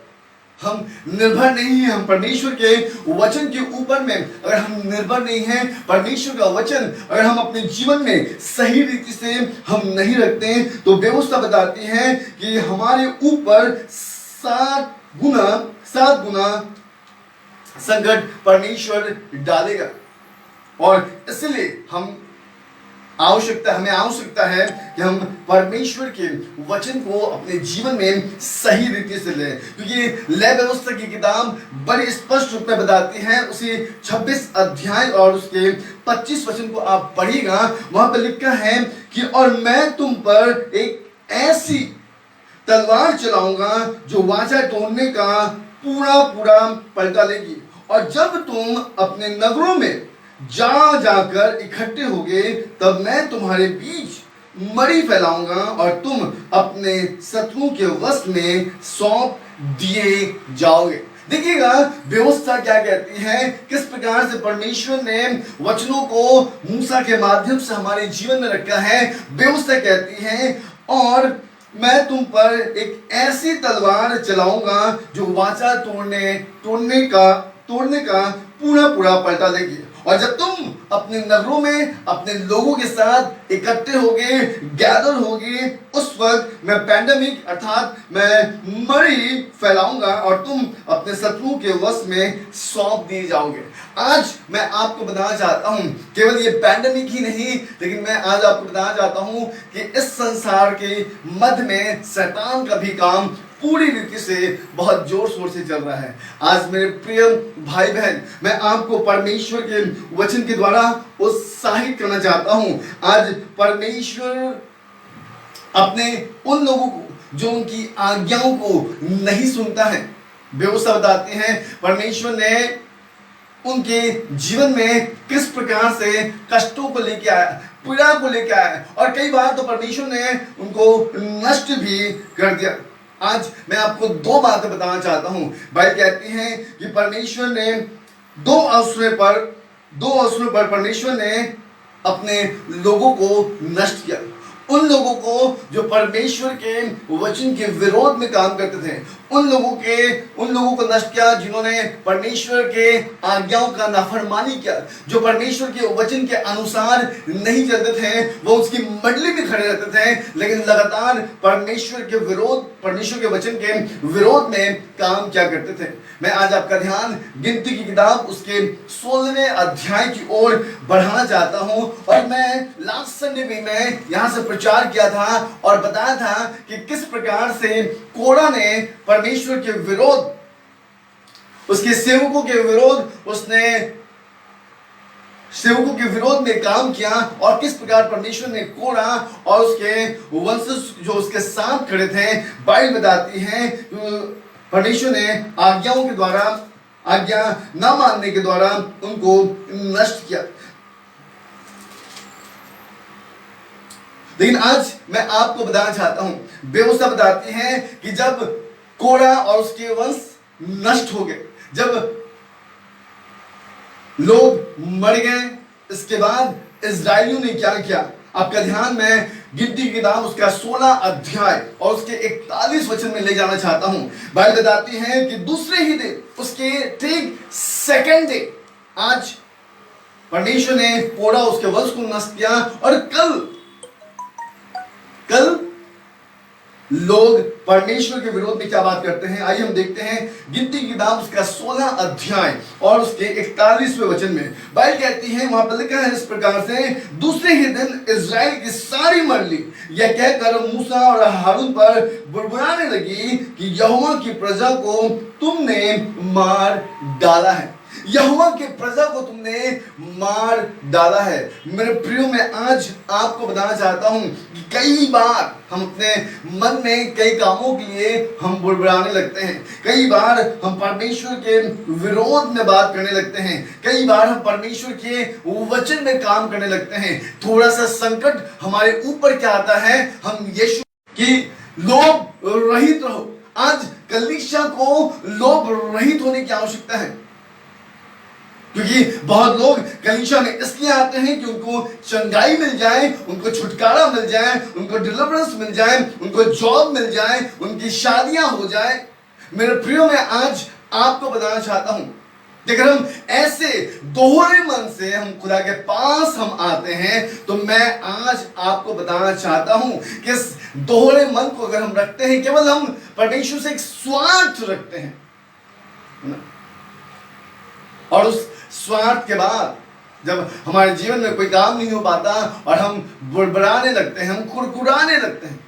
B: हम निर्भर नहीं हैं, हम परमेश्वर के वचन के ऊपर में अगर हम निर्भर नहीं हैं, परमेश्वर का वचन अगर हम अपने जीवन में सही रीति से हम नहीं रखते हैं, तो व्यवस्था बताती है कि हमारे ऊपर 7 गुना संकट परमेश्वर डालेगा। और इसलिए हमें आवश्यकता है कि हम परमेश्वर के वचन को अपने जीवन में सही रीति से लें, क्योंकि लय व्यवस्था की किताब बड़ी स्पष्ट रूप में बताती है। उसी 26 अध्याय और उसके 25 वचन को आप पढ़िएगा, वहां पर लिखा है कि और मैं तुम पर एक ऐसी तलवार चलाऊंगा जो वाचा तोड़ने का पूरा पलटा लेगी, और जब तुम अपने नगरों में जाकर इकट्ठे होगे, तब मैं तुम्हारे बीच मरी फैलाऊंगा और तुम अपने शत्रुओं के वश में सौंप दिए जाओगे। देखिएगा व्यवस्था क्या कहती है, किस प्रकार से परमेश्वर ने वचनों को मूसा के माध्यम से हमारे जीवन में रखा है। व्यवस्था कहती है, और मैं तुम पर एक ऐसी तलवार चलाऊंगा जो वाचा तोड़ने का पूरा पलटा देगी, और जब तुम अपने नगरों में अपने लोगों के साथ इकट्ठे होगे, गैदर होगे, उस वक्त मैं पैंडेमिक अर्थात मैं मरी फैलाऊंगा और तुम अपने शत्रुओं के वश में सौंप दिए जाओगे। आज मैं आपको बताना चाहता हूं, केवल ये पैंडेमिक ही नहीं, लेकिन मैं आज आपको बताना चाहता हूं कि इस संसार के मध्य में शैतान का भी काम पूरी रीति से बहुत जोर शोर से चल रहा है। आज मेरे प्रिय भाई बहन, मैं आपको परमेश्वर के वचन के द्वारा उत्साहित करना चाहता हूं। आज परमेश्वर अपने उन लोगों को जो उनकी आज्ञाओं को नहीं सुनता है, व्यवस्था बताती है परमेश्वर ने उनके जीवन में किस प्रकार से कष्टों को लेके आया, पीड़ा को लेके आया, और कई बार तो परमेश्वर ने उनको नष्ट भी कर दिया। आज मैं आपको 2 बातें बताना चाहता हूं। बाइबल कहती है कि परमेश्वर ने 2 अवसरों पर परमेश्वर ने अपने लोगों को नष्ट किया। उन लोगों को जो परमेश्वर के वचन के विरोध में काम करते थे, उन लोगों को नष्ट किया जिन्होंने परमेश्वर के आज्ञाओं का नाफरमानी किया, जो परमेश्वर के वचन के अनुसार नहीं चलते थे। वो उसकी मंडली में खड़े रहते थे, लेकिन लगातार परमेश्वर के वचन के विरोध में काम क्या करते थे। मैं आज आपका ध्यान गिनती की किताब उसके 16वें अध्याय की ओर बढ़ाना चाहता हूं। और मैं लास्ट संडे में मैं यहां से प्रचार किया था और बताया था कि किस प्रकार से कोरा ने परमेश्वर के विरोध, उसके सेवकों के विरोध में काम किया, और किस प्रकार परमेश्वर ने कोरा और उसके वंशज जो उसके साथ खड़े थे, बाइबल बताती है परमेश्वर ने आज्ञा न मानने के द्वारा उनको नष्ट किया। लेकिन आज मैं आपको बताना चाहता हूं, व्यवस्था बताती है कि जब कोरा और उसके वंश नष्ट हो गए, जब लोग मर गए, इसके बाद इजराइलियों ने क्या किया। आपका ध्यान मैं गिनती की किताब उसका 16 अध्याय और उसके 41 वचन में ले जाना चाहता हूं। बाइबल बताती है कि दूसरे ही दिन, उसके ठीक सेकंड डे, आज परमेश्वर ने कोरह उसके वंश को नष्ट किया और कल लोग परमेश्वर के विरोध में क्या बात करते हैं। आइए हम देखते हैं गिनती की किताब उसका 16 अध्याय और उसके 41वें वचन में बाइबल कहती है, वहां पर लिखा है इस प्रकार से, दूसरे ही दिन इजराइल की सारी मंडली यह कहकर मूसा और हारून पर बुड़बुड़ाने लगी कि यहोवा की प्रजा को तुमने मार डाला है, यहोवा के प्रजा को तुमने मार डाला है। मेरे प्रियो, मैं आज आपको बताना चाहता हूं कि कई बार हम अपने मन में कई कामों के लिए हम बुड़बुड़ाने लगते हैं, कई बार हम परमेश्वर के विरोध में बात करने लगते हैं, कई बार हम परमेश्वर के वचन में काम करने लगते हैं। थोड़ा सा संकट हमारे ऊपर क्या आता है, हम यीशु की लोभ रहित रहो। आज कलीसिया को लोभ रहित होने की आवश्यकता है, क्योंकि बहुत लोग कलीसिया में इसलिए आते हैं कि उनको चंगाई मिल जाए, उनको छुटकारा मिल जाए, उनको डिलीवरेंस मिल जाए, उनको जॉब मिल जाए, उनकी शादियां हो जाए। मेरे प्रियो, मैं आज आपको बताना चाहता हूं कि अगर हम ऐसे दोहरे मन से हम खुदा के पास हम आते हैं, तो मैं आज आपको बताना चाहता हूं कि इस दोहरे मन को अगर हम रखते हैं, केवल हम परमेश्वर से एक स्वार्थ रखते हैं और उस स्वार्थ के बाद जब हमारे जीवन में कोई काम नहीं हो पाता और हम बुड़बुड़ाने लगते हैं, हम कुरकुराने लगते हैं।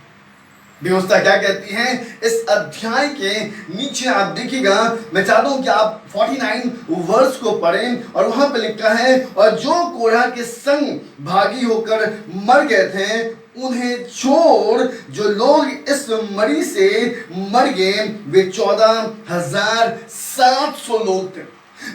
B: व्यवस्था क्या कहती है इस अध्याय के नीचे आप देखिएगा, मैं चाहता हूं कि आप 49 वर्स को पढ़ें और वहां पे लिखा है, और जो कोरह के संग भागी होकर मर गए थे उन्हें छोड़ जो लोग इस मरी से मर गए वे 14,700 लोग थे।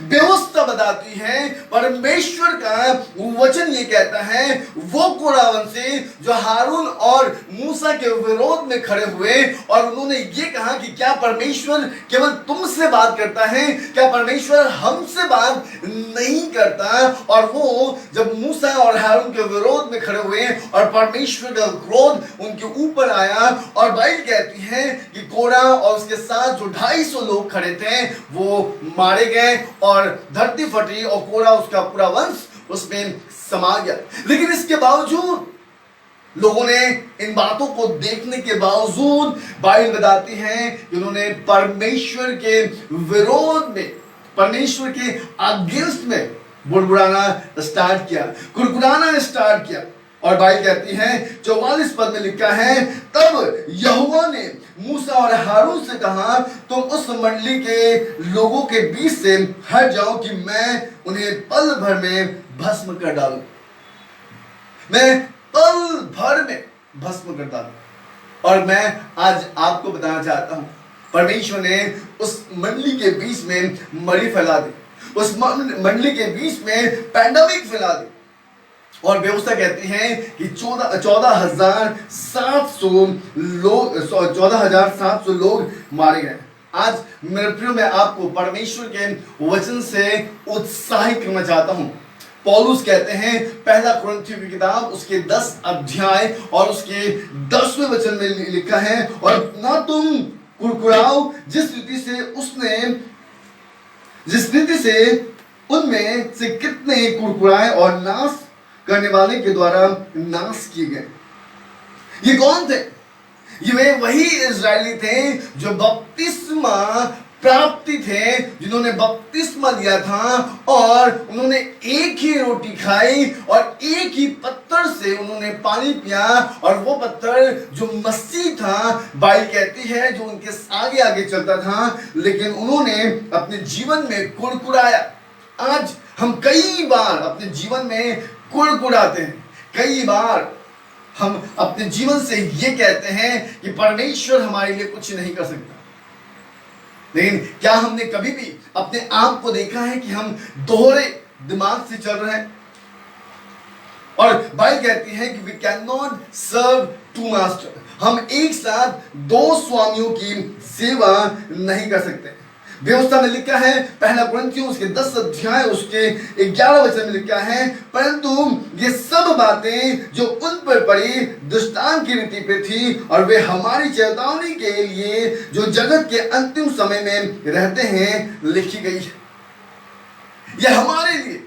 B: व्यवस्था बताती है, परमेश्वर का वचन ये कहता है, वो कोरह वंशी जो हारून और मूसा के विरोध में खड़े हुए और उन्होंने ये कहा कि क्या परमेश्वर केवल तुमसे बात करता है, क्या परमेश्वर हमसे बात नहीं करता। और वो जब मूसा और हारून के विरोध में खड़े हुए और परमेश्वर का क्रोध उनके ऊपर आया, और बाइबल कहती है कि कोरह और उसके साथ जो 250 लोग खड़े थे वो मारे गए और धरती फटी और कोरह उसका पूरा वंश उसमें समा गया। लेकिन इसके बावजूद लोगों ने इन बातों को देखने के बावजूद बाइबल बताती है कि उन्होंने परमेश्वर के विरोध में, परमेश्वर के अगेंस्ट में बुड़बुड़ाना स्टार्ट किया, कुरकुराना स्टार्ट किया। और बाइबल कहती है 44 पद में लिखा है, तब यहोवा ने मूसा और हारून से कहा, तुम उस मंडली के लोगों के बीच से हट जाओ कि मैं उन्हें पल भर में भस्म कर डालूं, मैं पल भर में भस्म कर डालूं। और मैं आज आपको बताना चाहता हूं, परमेश्वर ने उस मंडली के बीच में मरी फैला दी, उस मंडली के बीच में पैंडेमिक फैला दी। और व्यवस्था कहती है कि 14,700 लोग मारे गए। आज मेरे प्रियो, मैं आपको परमेश्वर के वचन से उत्साहित करना चाहता हूं। पौलुस कहते हैं पहला कुरिन्थियों की किताब उसके 10 अध्याय और उसके 10वें वचन में लिखा है, और ना तुम कुरकुराओ जिस रीति से उनमें से कितने कुरकुराए और नाश करने वाले के द्वारा नाश किए गए। ये कौन थे? ये वे वही इजरायली थे जो बपतिस्मा प्राप्ति थे, जिन्होंने बपतिस्मा लिया था और उन्होंने एक ही रोटी खाई और एक ही पत्थर से उन्होंने पानी पिया, और वो पत्थर जो मसीह था, बाइबल कहती है जो उनके आगे आगे चलता था, लेकिन उन्होंने अपने जीवन में कुरकुराया। आज हम कई बार अपने जीवन में कुरकुराते हैं, कई बार हम अपने जीवन से ये कहते हैं कि परमेश्वर हमारे लिए कुछ नहीं कर सकता। लेकिन क्या हमने कभी भी अपने आप को देखा है कि हम दोहरे दिमाग से चल रहे हैं? और बाइबल कहती है कि we can not serve two master, हम एक साथ दो स्वामियों की सेवा नहीं कर सकते। व्यवस्था में लिखा है, पहला कुरिन्थियों उसके 10 अध्याय उसके 11 वचन में लिखा है, परंतु ये सब बातें जो उन पर पड़ी दृष्टांत की रीति पे थी और वे हमारी चेतावनी के लिए जो जगत के अंतिम समय में रहते हैं लिखी गई है। यह हमारे लिए।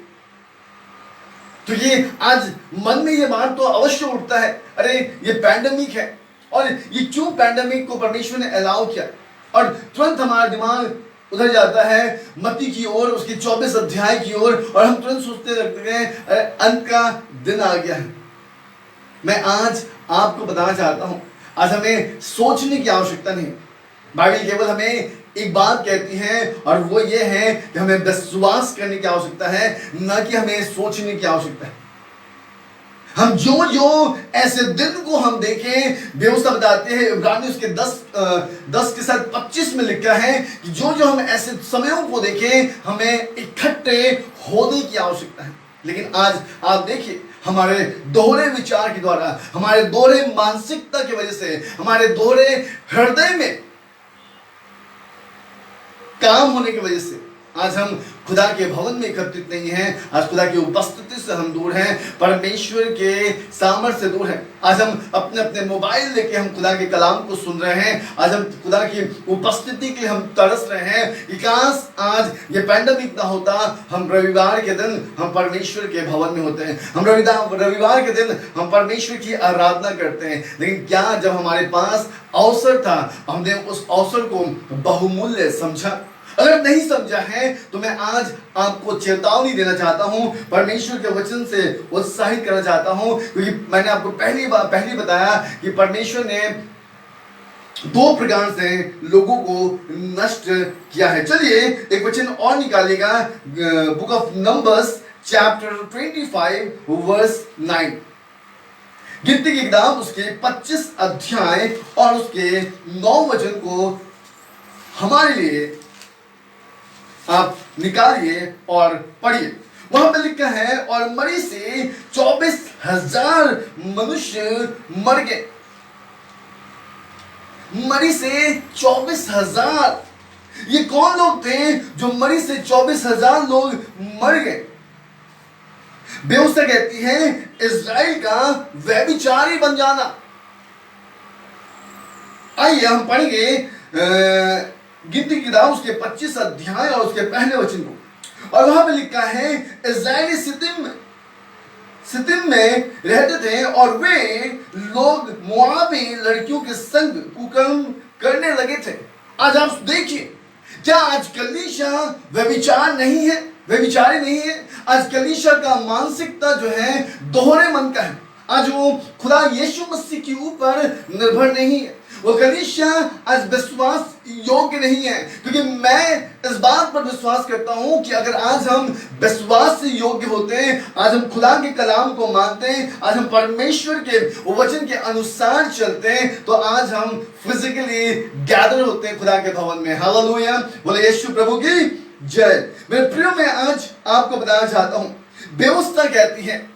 B: तो ये आज मन में ये बात तो अवश्य उठता है, अरे ये पैंडेमिक है और ये क्यों पैंडेमिक को परमेश्वर ने अलाउ किया, और तुरंत हमारा दिमाग उधर जाता है मत्ती की ओर, उसके 24 अध्याय की ओर, और हम तुरंत सोचते लगते हैं अरे अंत का दिन आ गया है। मैं आज आपको बताना चाहता हूं, आज हमें सोचने की आवश्यकता नहीं। बाइबल केवल हमें एक बात कहती है और वो ये है कि हमें विश्वास करने की आवश्यकता है, न कि हमें सोचने की आवश्यकता है। हम जो ऐसे दिन को हम देखें, व्यवस्था बताते हैं इब्रानियों उसके 10 के साथ 25 में लिखा है कि जो हम ऐसे समयों को देखें, हमें इकट्ठे होने की आवश्यकता है। लेकिन आज आप देखिए, हमारे दोहरे विचार के द्वारा, हमारे दोहरे मानसिकता की वजह से, हमारे दोहरे हृदय में काम होने की वजह से आज हम खुदा के भवन में एकत्रित नहीं हैं। आज खुदा की उपस्थिति से हम दूर हैं, परमेश्वर के सामर्थ्य से दूर हैं। आज हम अपने अपने मोबाइल लेके हम खुदा के कलाम को सुन रहे हैं। आज हम खुदा की उपस्थिति के लिए हम तरस रहे हैं कि काश आज ये पैंडेमिक ना होता, हम रविवार के दिन हम परमेश्वर के भवन में होते हैं, हम रविवार के दिन हम परमेश्वर की आराधना करते हैं। लेकिन क्या जब हमारे पास अवसर था, हमने उस अवसर को बहुमूल्य समझा? अगर नहीं समझा है तो मैं आज आपको चेतावनी देना चाहता हूं, परमेश्वर के वचन से उत्साहित करना चाहता हूं, क्योंकि मैंने आपको पहली बताया कि परमेश्वर ने 2 प्रकार से लोगों को नष्ट किया है। चलिए एक वचन और निकालिएगा, book of Numbers chapter 25 verse 9। गिनती की किताब उसके 25 अध्याय और उसके 9 वचन को हमारे लिए आप निकालिए और पढ़िए। वहां पर लिखा है, और मरी से 24,000 मनुष्य मर गए। मरी से 24,000। ये कौन लोग थे जो मरी से 24,000 लोग मर गए? व्यवस्था कहती है इस्राएल का व्यभिचारी बन जाना। आइए हम पढ़ेंगे गिनती की किताब उसके 25 अध्याय और उसके पहले वचन को। और वहां पे लिखा है, इस्राएली सितिम में रहते थे और वे लोग मोआबी लड़कियों के संग कुकर्म करने लगे थे। आज आप देखिए, क्या आज कलीसिया व्यभिचार नहीं है, व्यभिचारी नहीं है? आज कलीसिया का मानसिकता जो है दोहरे मन का है। आज वो खुदा यीशु मसीह के ऊपर निर्भर नहीं है। वो कलीसिया आज विश्वास योग्य नहीं है, क्योंकि मैं इस बात पर विश्वास करता हूं कि अगर आज हम विश्वास से योग्य होते हैं, आज हम खुदा के कलाम को मानते हैं, आज हम परमेश्वर के वचन के अनुसार चलते हैं, तो आज हम फिजिकली गैदर होते हैं खुदा के भवन में। हालेलुया, बोले यीशु प्रभु की जय। मेरे प्रियो, मैं आज आपको बताना चाहता हूं, व्यवस्था कहती है,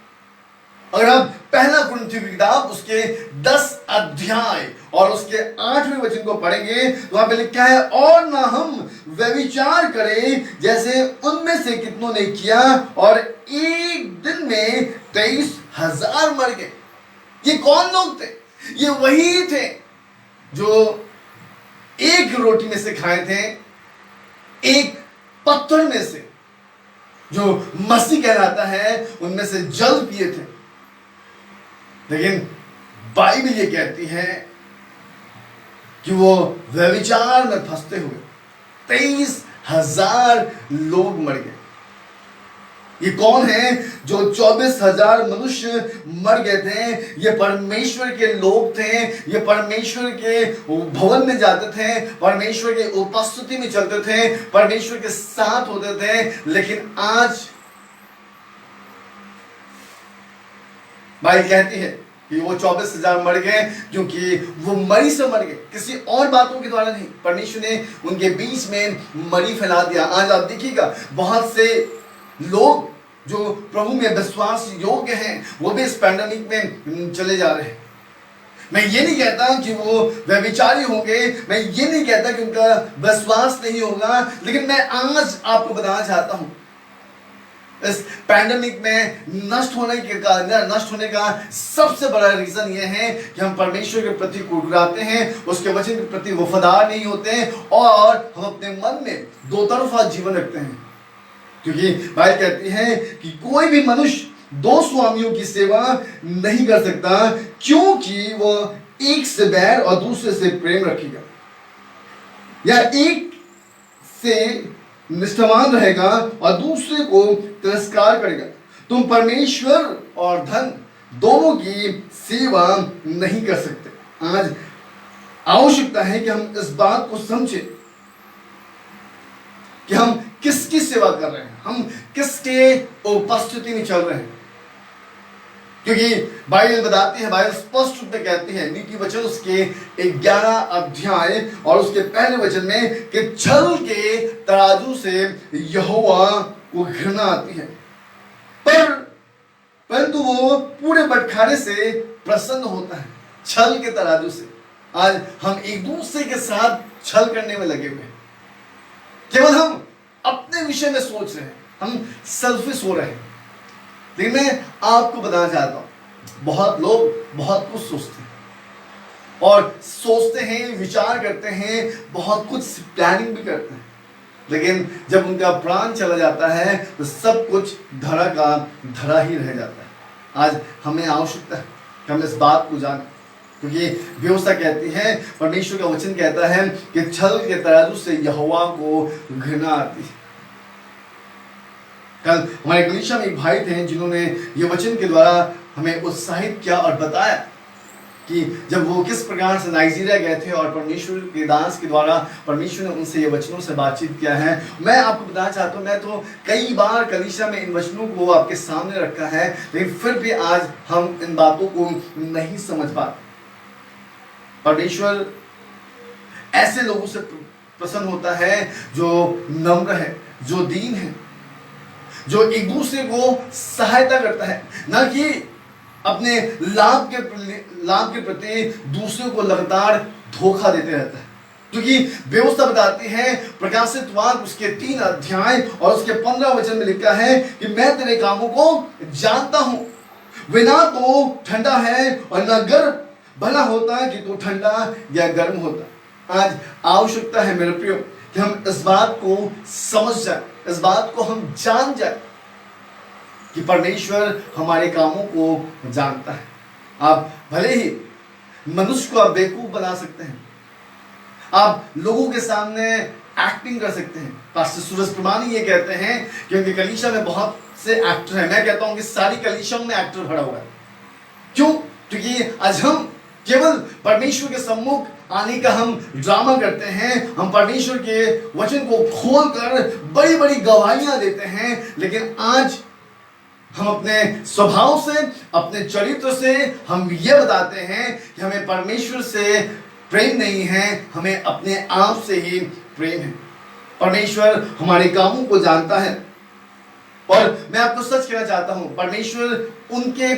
B: अगर आप पहला कुरिन्थियों की किताब उसके 10 अध्याय और उसके 8वें वचन को पढ़ेंगे, तो वहां पे लिखा है, और ना हम व्यभिचार करें जैसे उनमें से कितनों ने किया, और एक दिन में 23,000 मर गए। ये कौन लोग थे? ये वही थे जो एक रोटी में से खाए थे, एक पत्थर में से जो मसीह कहलाता है उनमें से जल पिए थे। लेकिन बाइबल ये कहती है कि वो व्यभिचार में फंसते हुए 23,000 लोग मर गए। ये कौन है जो 24,000 मनुष्य मर गए थे? ये परमेश्वर के लोग थे, ये परमेश्वर के भवन में जाते थे, परमेश्वर के उपस्थिति में चलते थे, परमेश्वर के साथ होते थे। लेकिन आज बाइबल कहती है कि वो 24,000 मर गए, क्योंकि वो मरी से मर गए, किसी और बातों के द्वारा नहीं। परमेश्वर ने उनके बीच में मरी फैला दिया। आज आप देखिएगा, बहुत से लोग जो प्रभु में विश्वास योग्य हैं, वो भी इस पैंडेमिक में चले जा रहे हैं। मैं ये नहीं कहता कि वो व्यभिचारी होंगे, मैं ये नहीं कहता कि उनका विश्वास नहीं होगा, लेकिन मैं आज आपको बताना चाहता हूं इस पैंडेमिक में नष्ट होने का सबसे बड़ा रीजन ये है कि हम परमेश्वर के प्रति कुड़कुड़ाते हैं, उसके वचन के प्रति वफादार नहीं होते हैं और हम अपने मन में दो तरफा जीवन रखते हैं। क्योंकि बाइबल कहती है कि कोई भी मनुष्य दो स्वामियों की सेवा नहीं कर सकता, क्योंकि वह एक से बैर और दूसरे से प्रेम रखेगा, या एक से निष्ठावान रहेगा और दूसरे को तिरस्कार करेगा। तुम परमेश्वर और धन दोनों की सेवा नहीं कर सकते। आज आवश्यकता है कि हम इस बात को समझें कि हम किसकी सेवा कर रहे हैं, हम किसके उपस्थिति में चल रहे हैं। क्योंकि बाइबल बताती है, बाइबल स्पष्ट रूप में कहती है, नीति वचन उसके 11 अध्याय और उसके पहले वचन में कि छल के तराजू से यहोवा को घृणा आती है, परंतु वो पूरे बटखारे से प्रसन्न होता है। छल के तराजू से आज हम एक दूसरे के साथ छल करने में लगे हुए हैं। केवल हम अपने विषय में सोच रहे हैं, हम सेल्फिश हो रहे हैं। लेकिन मैं आपको बताना चाहता हूं, बहुत लोग बहुत कुछ सोचते हैं और सोचते हैं, विचार करते हैं, बहुत कुछ प्लानिंग भी करते हैं, लेकिन जब उनका प्राण चला जाता है तो सब कुछ धरा का धरा ही रह जाता है। आज हमें आवश्यकता है कि हम इस बात को जानें, क्योंकि व्यवस्था कहती है, परमेश्वर का वचन कहता है कि छल के तराजू से यहोवा को घृणा आती है। कल हमारे कलीसिया में एक भाई थे जिन्होंने ये वचन के द्वारा हमें उत्साहित किया और बताया कि जब वो किस प्रकार से नाइजीरिया गए थे और परमेश्वर के दास के द्वारा परमेश्वर ने उनसे ये वचनों से बातचीत किया है। मैं आपको बताना चाहता हूँ, मैं तो कई बार कलीसिया में इन वचनों को आपके सामने रखा है, लेकिन फिर भी आज हम इन बातों को नहीं समझ पाते। परमेश्वर ऐसे लोगों से प्रसन्न होता है जो नम्र है, जो दीन है, जो एक दूसरे को सहायता करता है, ना कि अपने लाभ के प्रति दूसरे को लगातार धोखा देते रहता है। क्योंकि व्यवस्था बताती है, प्रकाशित वाक्य उसके 3 अध्याय और उसके 15 वचन में लिखा है कि मैं तेरे कामों को जानता हूं, वे ना तो ठंडा है और ना गर्म, भला होता कि तू ठंडा या गर्म होता। आज आवश्यकता है मेरे प्रियो कि हम इस बात को समझ जाए, इस बात को हम जान जाए कि परमेश्वर हमारे कामों को जानता है। आप भले ही मनुष्य को आप बेवकूफ बना सकते हैं, आप लोगों के सामने एक्टिंग कर सकते हैं। पास्टर सूरज प्रमाणी ये कहते हैं कि उनके कलीसिया में बहुत से एक्टर हैं। मैं कहता हूं कि सारी कलीसिया में एक्टर भरा हुआ है। क्यों? क्योंकि आज हम केवल परमेश्वर के सम्मुख आने का हम ड्रामा करते हैं, हम परमेश्वर के वचन को खोलकर बड़ी बड़ी गवाहियां देते हैं, लेकिन आज हम अपने स्वभाव से, अपने चरित्र से हम ये बताते हैं कि हमें परमेश्वर से प्रेम नहीं है, हमें अपने आप से ही प्रेम है। परमेश्वर हमारे कामों को जानता है और मैं आपको सच कहना चाहता हूं, परमेश्वर उनके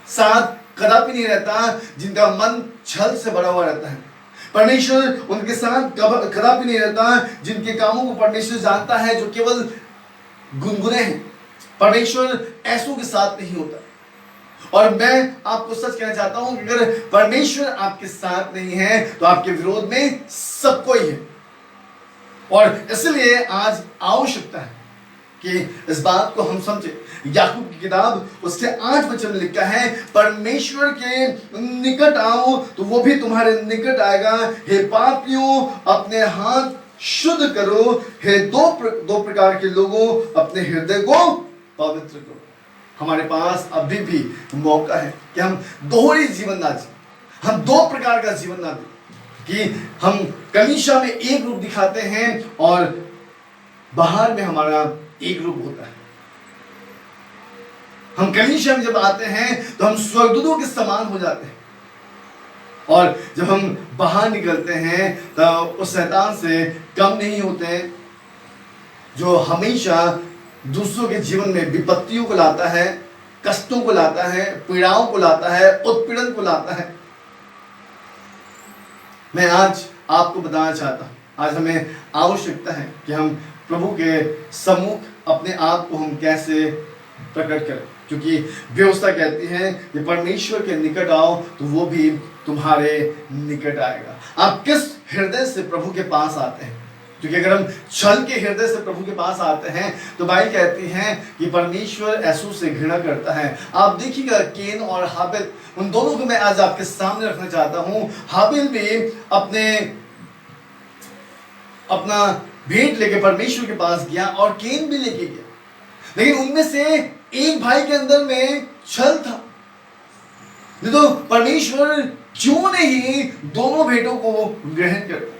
B: साथ कदापि नहीं रहता जिनका मन छल से भरा हुआ रहता है। परमेश्वर उनके साथ कदापि नहीं रहता जिनके कामों को परमेश्वर जानता है, जो केवल गुनगुने हैं। परमेश्वर ऐसों के साथ नहीं होता। और मैं आपको सच कहना चाहता हूं कि अगर परमेश्वर आपके साथ नहीं है तो आपके विरोध में सब कोई है। और इसलिए आज आवश्यकता है कि इस बात को हम समझे। याकूब की किताब उसके 8 वचन में लिखा है, परमेश्वर के निकट आओ तो वो भी तुम्हारे निकट आएगा। हे पापियों, अपने हाथ शुद्ध करो। हे दो प्रकार के लोगों, अपने हृदय को पवित्र करो। हमारे पास अभी भी मौका है कि हम दोहरी जीवन ना जिए, हम 2 प्रकार का जीवन ना दें कि हम कलीसिया में एक रूप दिखाते हैं और बाहर में हमारा एक रूप होता है। हम कलीसिया में जब आते हैं तो हम स्वर्गदूतों के समान हो जाते हैं, और जब हम बाहर निकलते हैं तो उस शैतान से कम नहीं होते जो हमेशा दूसरों के जीवन में विपत्तियों को लाता है, कष्टों को लाता है, पीड़ाओं को लाता है, उत्पीड़न को लाता है। मैं आज आपको बताना चाहता हूँ, आज हमें आवश्यकता है कि हम प्रभु के सम्मुख अपने आप को हम कैसे प्रकट करें, क्योंकि व्यवस्था कहती है कि परमेश्वर के निकट आओ तो वो भी तुम्हारे निकट आएगा। आप किस हृदय से प्रभु के पास आते हैं? क्योंकि अगर हम छल के हृदय से प्रभु के पास आते हैं तो बाइबल कहती है कि परमेश्वर ऐसों से घृणा करता है। आप देखिएगा केन और हाबिल, उन दोनों को मैं आज आपके सामने रखना चाहता हूं। हाबिल भी अपना भेंट लेके परमेश्वर के पास गया और केन भी लेके गया, लेकिन उनमें से एक भाई के अंदर में छल था। नहीं तो परमेश्वर क्यों नहीं दोनों भेंटों को ग्रहण करता?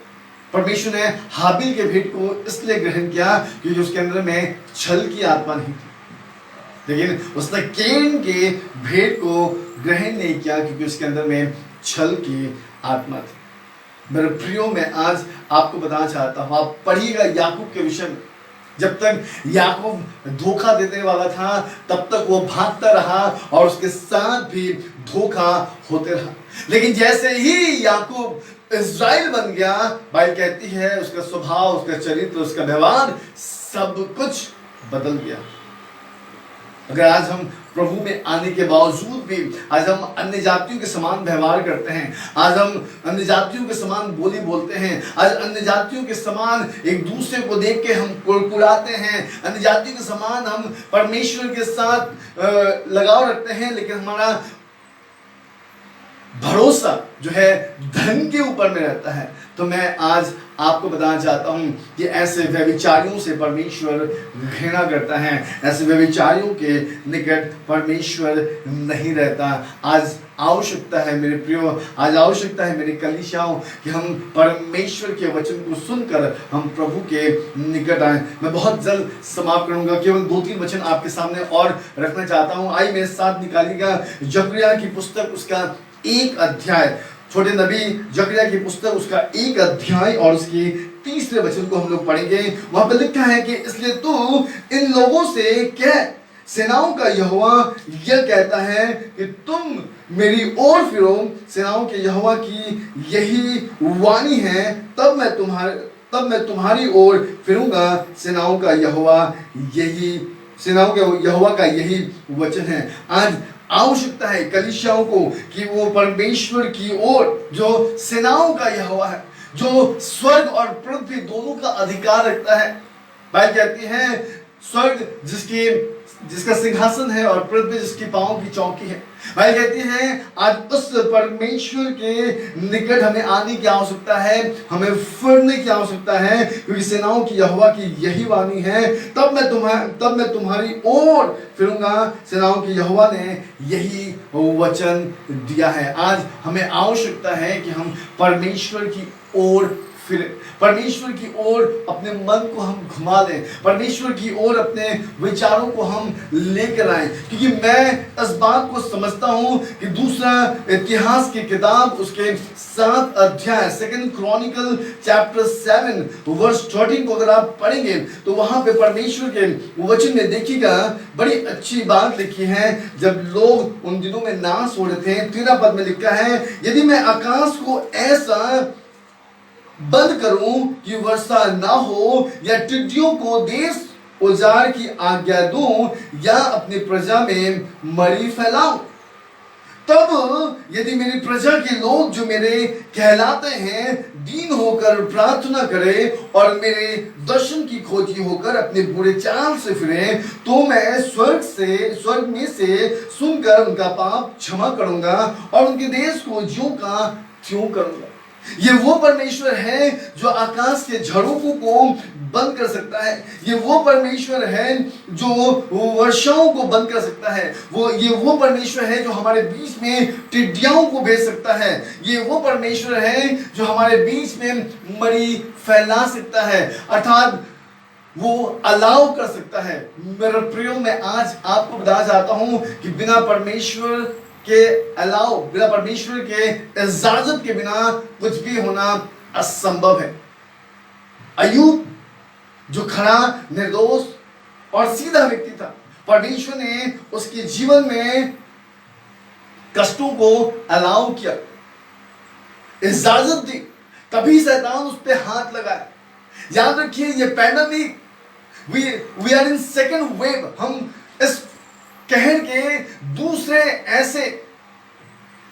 B: परमेश्वर ने हाबिल के भेंट को इसलिए ग्रहण किया क्योंकि उसके अंदर में छल की आत्मा नहीं थी, लेकिन उसने केन के भेंट को ग्रहण नहीं किया क्योंकि उसके अंदर में छल की आत्मा थी। मेरे प्रियो, मैं आज आपको बताना चाहता हूं, आप पढ़िएगा याकूब के विषय में। जब तक याकूब धोखा देने वाला था तब तक वो भागता रहा और उसके साथ भी धोखा होते रहा, लेकिन जैसे ही याकूब इज़राइल बन गया, बाइबल कहती है उसका स्वभाव, उसका चरित्र, उसका व्यवहार सब कुछ बदल गया। अगर आज हम प्रभु में आने के बावजूद भी आज हम अन्य जातियों के समान व्यवहार करते हैं, आज हम अन्य जातियों के समान बोली बोलते हैं, आज अन्य जातियों के समान एक दूसरे को देख के हम कुड़कुड़ाते हैं, अन्य जातियों के समान हम परमेश्वर के साथ लगाव रखते हैं, लेकिन हमारा भरोसा जो है धन के ऊपर में रहता है, तो मैं आज आपको बताना चाहता हूं कि ऐसे व्यभिचारियों से परमेश्वर घृणा करता है, ऐसे व्यभिचारियों के निकट परमेश्वर नहीं रहता। आज आवश्यकता है मेरे प्रियो, आज आवश्यकता है मेरे कलीसियाओं कि हम परमेश्वर के वचन को सुनकर हम प्रभु के निकट आए। मैं बहुत जल्द समाप्त करूंगा, केवल 2-3 वचन आपके सामने और रखना चाहता हूं। आई मेरे साथ निकालिएगा जकरिया की पुस्तक, उसका 1 अध्याय, छोटे नबी जकरिया की पुस्तक, उसका 1 अध्याय और उसकी 3 वचन को हम लोग पढ़ेंगे। वहां पर लिखा है कि इसलिए तू इन लोगों से कह, सेनाओं का यहोवा यह कहता है कि तुम मेरी ओर फिरो, सेनाओं के यहोवा की यही वाणी है, तब मैं तुम्हारी ओर फिरूंगा, सेनाओं का यहोवा का यही वचन है। आज आवश्यकता है कलीसियाओं को कि वो परमेश्वर की ओर, जो सेनाओं का यहोवा है, जो स्वर्ग और पृथ्वी दोनों का अधिकार रखता है। बाइबल कहती है स्वर्ग जिसका सिंहासन है और पृथ्वी जिसकी पांव की चौकी है। बाइबल कहती है आज उस परमेश्वर के निकट हमें आने की आवश्यकता है, हमें फिरने की आवश्यकता है, क्योंकि सेनाओं की यहोवा की यही वाणी है, तब मैं तुम्हारी ओर फिरूंगा, सेनाओं की यहोवा ने यही वचन दिया है। आज हमें आवश्यकता है कि हम परमेश्वर की ओर फिरें, परमेश्वर की ओर अपने मन को हम घुमा लें, परमेश्वर की ओर अपने विचारों को हम लेकर आए, क्योंकि मैं इस बात को समझता हूं कि दूसरा इतिहास की किताब उसके 7 अध्याय 2 क्रॉनिकल चैप्टर 7 वर्स 13 को अगर आप पढ़ेंगे तो वहां पे परमेश्वर के वचन में देखिएगा बड़ी अच्छी बात लिखी है। जब लोग उन दिनों में नाश हो रहे थे, 13 पद में लिखा है, यदि मैं आकाश को ऐसा बंद करूं कि वर्षा ना हो, या टिड्डियों को देश उजाड़ की आज्ञा दूं, या अपनी प्रजा में मरी फैलाऊं, तब यदि मेरी प्रजा के लोग जो मेरे कहलाते हैं दीन होकर प्रार्थना करें और मेरे दर्शन की खोजी होकर अपने बुरे चाल से फिरें, तो मैं स्वर्ग में से सुनकर उनका पाप क्षमा करूंगा और उनके देश को ज्यों का त्यों करूंगा। ये वो परमेश्वर है जो आकाश के झड़ों को बंद कर सकता है, ये वो परमेश्वर है जो वर्षाओं को बंद कर सकता है, ये वो परमेश्वर है जो हमारे बीच में टिड्डियों को भेज सकता है, ये वो परमेश्वर है जो हमारे बीच में मरी फैला सकता है, अर्थात वो अलाउ कर सकता है। मेरे प्रियो, मैं आज आपको बताना चाहता हूं कि बिना परमेश्वर के इजाजत के बिना कुछ भी होना असंभव है। अय्यूब जो खरा, निर्दोष और सीधा व्यक्ति था, परमेश्वर ने उसके जीवन में कष्टों को अलाउ किया, इजाजत दी, तभी शैतान उस पे हाथ लगाए। याद रखिए ये pandemic, we are in second wave. हम इस कहर के दूसरे ऐसे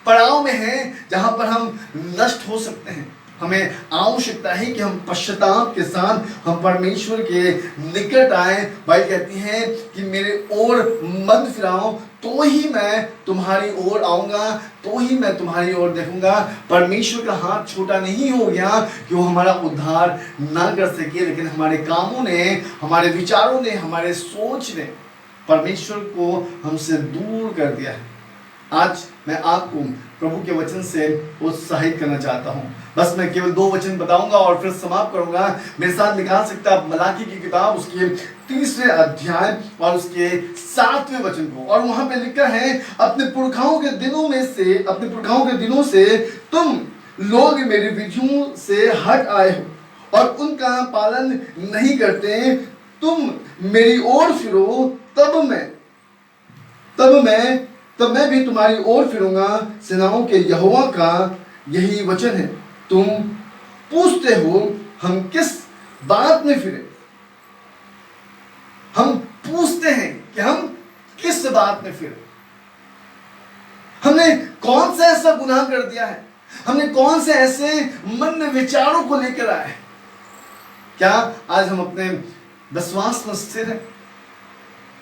B: पड़ाव में हैं जहां पर हम नष्ट हो सकते हैं। हमें आवश्यकता है कि हम पश्चाताप के साथ हम परमेश्वर के निकट आए। भाई कहती है कि मेरे ओर मन फिराओ तो ही मैं तुम्हारी ओर आऊंगा, तो ही मैं तुम्हारी ओर देखूंगा। परमेश्वर का हाथ छोटा नहीं हो गया कि वो हमारा उद्धार ना कर सके, लेकिन हमारे कामों ने, हमारे विचारों ने, हमारे सोच ने परमेश्वर को हमसे दूर कर दिया है। आज मैं आपको प्रभु के वचन से उत्साहित करना चाहता हूं। बस मैं केवल 2 वचन बताऊंगा और फिर समाप्त करूंगा। मेरे साथ निकाल सकता है मलाकी की किताब, उसके 3रे अध्याय और उसके 7वें वचन को। और वहां पे लिखा है, अपने पुरखाओं के दिनों से तुम लोग मेरी विधियों से हट आए हो और उनका पालन नहीं करते। तुम मेरी ओर फिरो, तब मैं भी तुम्हारी ओर फिरूंगा। सेनाओं के यहोवा का यही वचन है। तुम पूछते हो हम किस बात में फिरे। हम पूछते हैं कि हम किस बात में फिरे। हमने कौन सा ऐसा गुनाह कर दिया है, हमने कौन से ऐसे मन में विचारों को लेकर आए हैं। क्या आज हम अपने विश्वास में स्थिर हैं?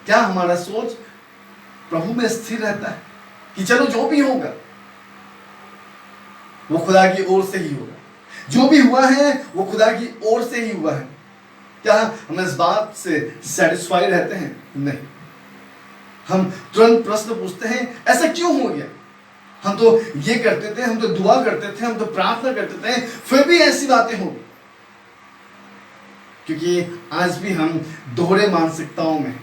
B: क्या हमारा सोच प्रभु में स्थिर रहता है कि चलो जो भी होगा वो खुदा की ओर से ही होगा, जो भी हुआ है वो खुदा की ओर से ही हुआ है? क्या हम इस बात से सेटिस्फाई रहते हैं? नहीं। हम तुरंत प्रश्न पूछते हैं, ऐसा क्यों हो गया? हम तो ये करते थे, हम तो दुआ करते थे, हम तो प्रार्थना करते थे, फिर भी ऐसी बातें हो गई। क्योंकि आज भी हम दोहरे मानसिकताओं में,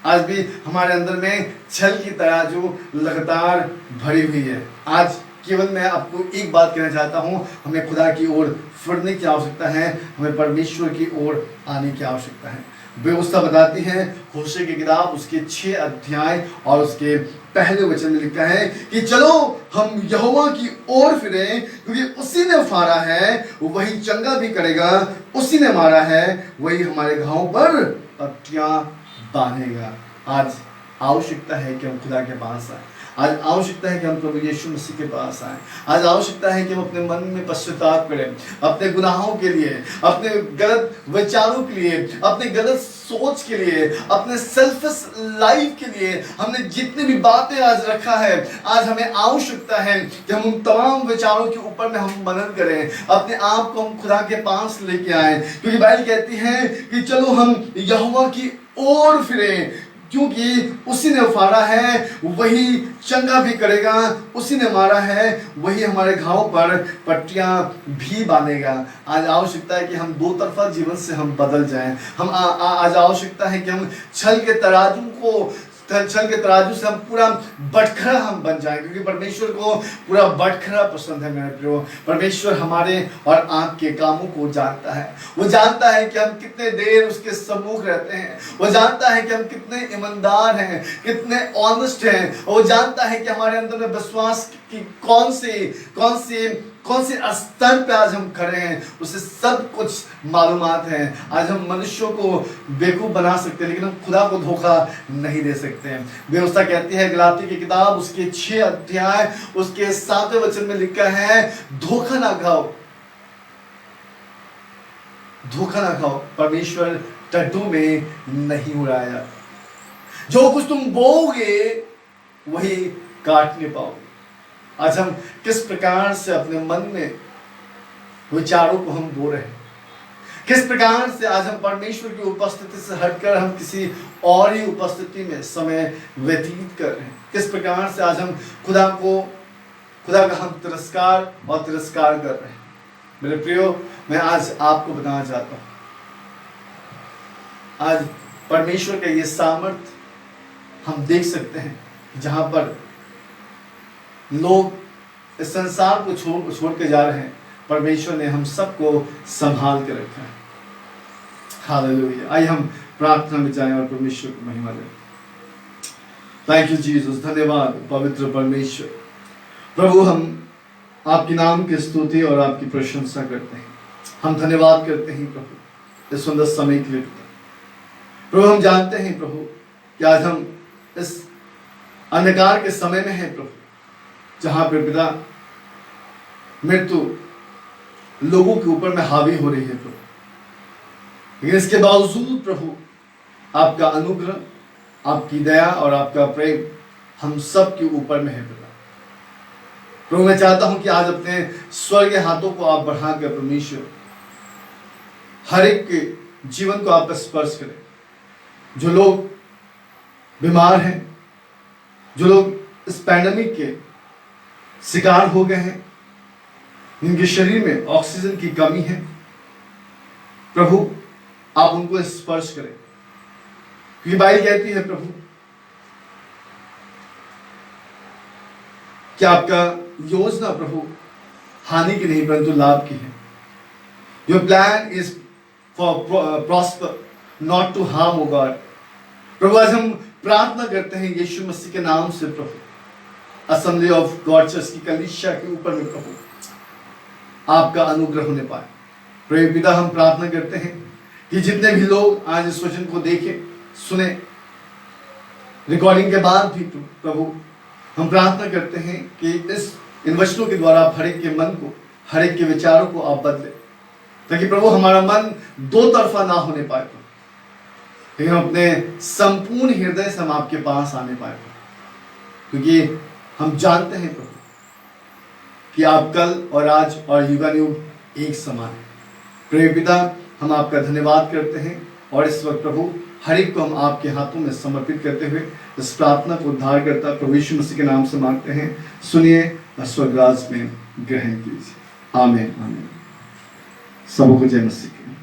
B: आज भी हमारे अंदर में छल की तराजू लगातार भरी हुई है। आज केवल मैं आपको एक बात कहना चाहता हूं, हमें खुदा की ओर फिरने की आवश्यकता है, हमें परमेश्वर की ओर आने की आवश्यकता है। व्यवस्था बताती है, होशे की किताब उसके 6 अध्याय और उसके पहले वचन में लिखा है कि चलो हम यहोवा की ओर फिरें, क्योंकि उसी ने फाड़ा है वही चंगा भी करेगा, उसी ने मारा है वही हमारे घावों पर पट्टियां बांधेगा। आज आवश्यकता है कि हम खुदा के पास आए। आज आवश्यकता है कि हम प्रभु यीशु मसीह के पास आए। आज आवश्यकता है कि हम अपने मन में पश्चाताप करें, अपने गुनाहों के लिए, अपने गलत विचारों के लिए, अपने गलत सोच के लिए, अपने सेल्फिश लाइफ के लिए, हमने जितनी भी बातें आज रखा है, आज हमें आवश्यकता है कि हम उन तमाम विचारों के ऊपर में हम मनन करें, अपने आप को हम खुदा के पास लेके आए। क्योंकि बाइबल कहती है कि चलो हम यहोवा की ओर फिरें, क्योंकि उसी ने फाड़ा है वही चंगा भी करेगा, उसी ने मारा है वही हमारे घाव पर पट्टियां भी बांधेगा। आज आवश्यकता है कि हम 2 तरफा जीवन से हम बदल जाएं। हम आज आवश्यकता है कि हम छल के तराजू से हम पूरा बटखरा हम बन जाएं, क्योंकि परमेश्वर को पूरा बटखरा पसंद है। मेरे प्रियो, परमेश्वर हमारे और आपके कामों को जानता है। वो जानता है कि हम कितने देर उसके सम्मुख रहते हैं, वो जानता है कि हम कितने ईमानदार हैं, कितने ऑनेस्ट हैं, वो जानता है कि हमारे अंदर में विश्वास की कौन से स्तर पे आज हम खड़े हैं, उसे सब कुछ मालूमात है। आज हम मनुष्यों को बेवकूफ बना सकते हैं, लेकिन हम खुदा को धोखा नहीं दे सकते हैं। व्यवस्था कहती है, गलाती की किताब उसके 6 अध्याय उसके 7वें वचन में लिखा है, धोखा ना खाओ, धोखा ना खाओ, परमेश्वर टड्डू में नहीं उड़ाया। जो कुछ तुम बोओगे वही काट नहीं पाओगे। आज हम किस प्रकार से अपने मन में विचारों को हम बो रहे हैं, किस प्रकार से आज हम परमेश्वर की उपस्थिति से हटकर हम किसी और ही उपस्थिति में समय व्यतीत कर रहे हैं, किस प्रकार से आज हम खुदा का हम तिरस्कार कर रहे हैं। मेरे प्रियो, मैं आज आपको बताना चाहता हूं, आज परमेश्वर का ये सामर्थ हम देख सकते हैं, जहां पर लोग इस संसार को छोड़ के जा रहे हैं, परमेश्वर ने हम सबको संभाल के रखा है। हालेलुया। आइए हम प्रार्थना में जाएं और परमेश्वर को महिमा दें। थैंक यू जीसस, धन्यवाद पवित्र परमेश्वर। प्रभु, हम आपके नाम की स्तुति और आपकी प्रशंसा करते हैं। हम धन्यवाद करते हैं प्रभु इस सुंदर समय के लिए पिता। प्रभु हम जानते हैं प्रभु कि आज हम इस अंधकार के समय में हैं प्रभु, जहां पर पिता मृत्यु लोगों के ऊपर में हावी हो रही है प्रभु, लेकिन इसके बावजूद प्रभु आपका अनुग्रह, आपकी दया और आपका प्रेम हम सब के ऊपर में है पिता। प्रभु मैं चाहता हूं कि आज अपने स्वर्गीय हाथों को आप बढ़ाकर परमेश्वर हर एक के जीवन को आप स्पर्श करें। जो लोग बीमार हैं, जो लोग इस पैंडेमिक के शिकार हो गए हैं, जिनके शरीर में ऑक्सीजन की कमी है, प्रभु आप उनको स्पर्श करें। क्योंकि बाइबल कहती है प्रभु कि आपका योजना प्रभु हानि की नहीं परंतु लाभ की है। Your plan is for prosper not to harm O God. प्रभु आज हम प्रार्थना करते हैं यीशु मसीह के नाम से प्रभु, असेंबली ऑफ गॉड चर्च की कलीसिया के ऊपर में प्रभु आपका अनुग्रह होने पाए। प्रभु पिता हम प्रार्थना करते हैं कि जितने भी लोग आज इस वचन को देखें, सुने, रिकॉर्डिंग के बाद भी प्रभु हम प्रार्थना करते हैं कि इन वचनों के द्वारा आप हर एक के मन को, हर एक के विचारों को आप बदले, ताकि प्रभु हमारा मन दो तरफा ना होने पाए, लेकिन हम अपने संपूर्ण हृदय से हम आपके पास आने पाए, क्योंकि हम जानते हैं प्रभु कि आप कल और आज और युगानुयुग एक समान है। प्रभु पिता हम आपका धन्यवाद करते हैं और इस वक्त प्रभु हर एक को हम आपके हाथों में समर्पित करते हुए इस प्रार्थना को उद्धार करता प्रभु यीशु मसीह के नाम से मांगते हैं। सुनिए और स्वर्गराज में ग्रहण कीजिए। आमीन आमीन। सबको जय मसीह की।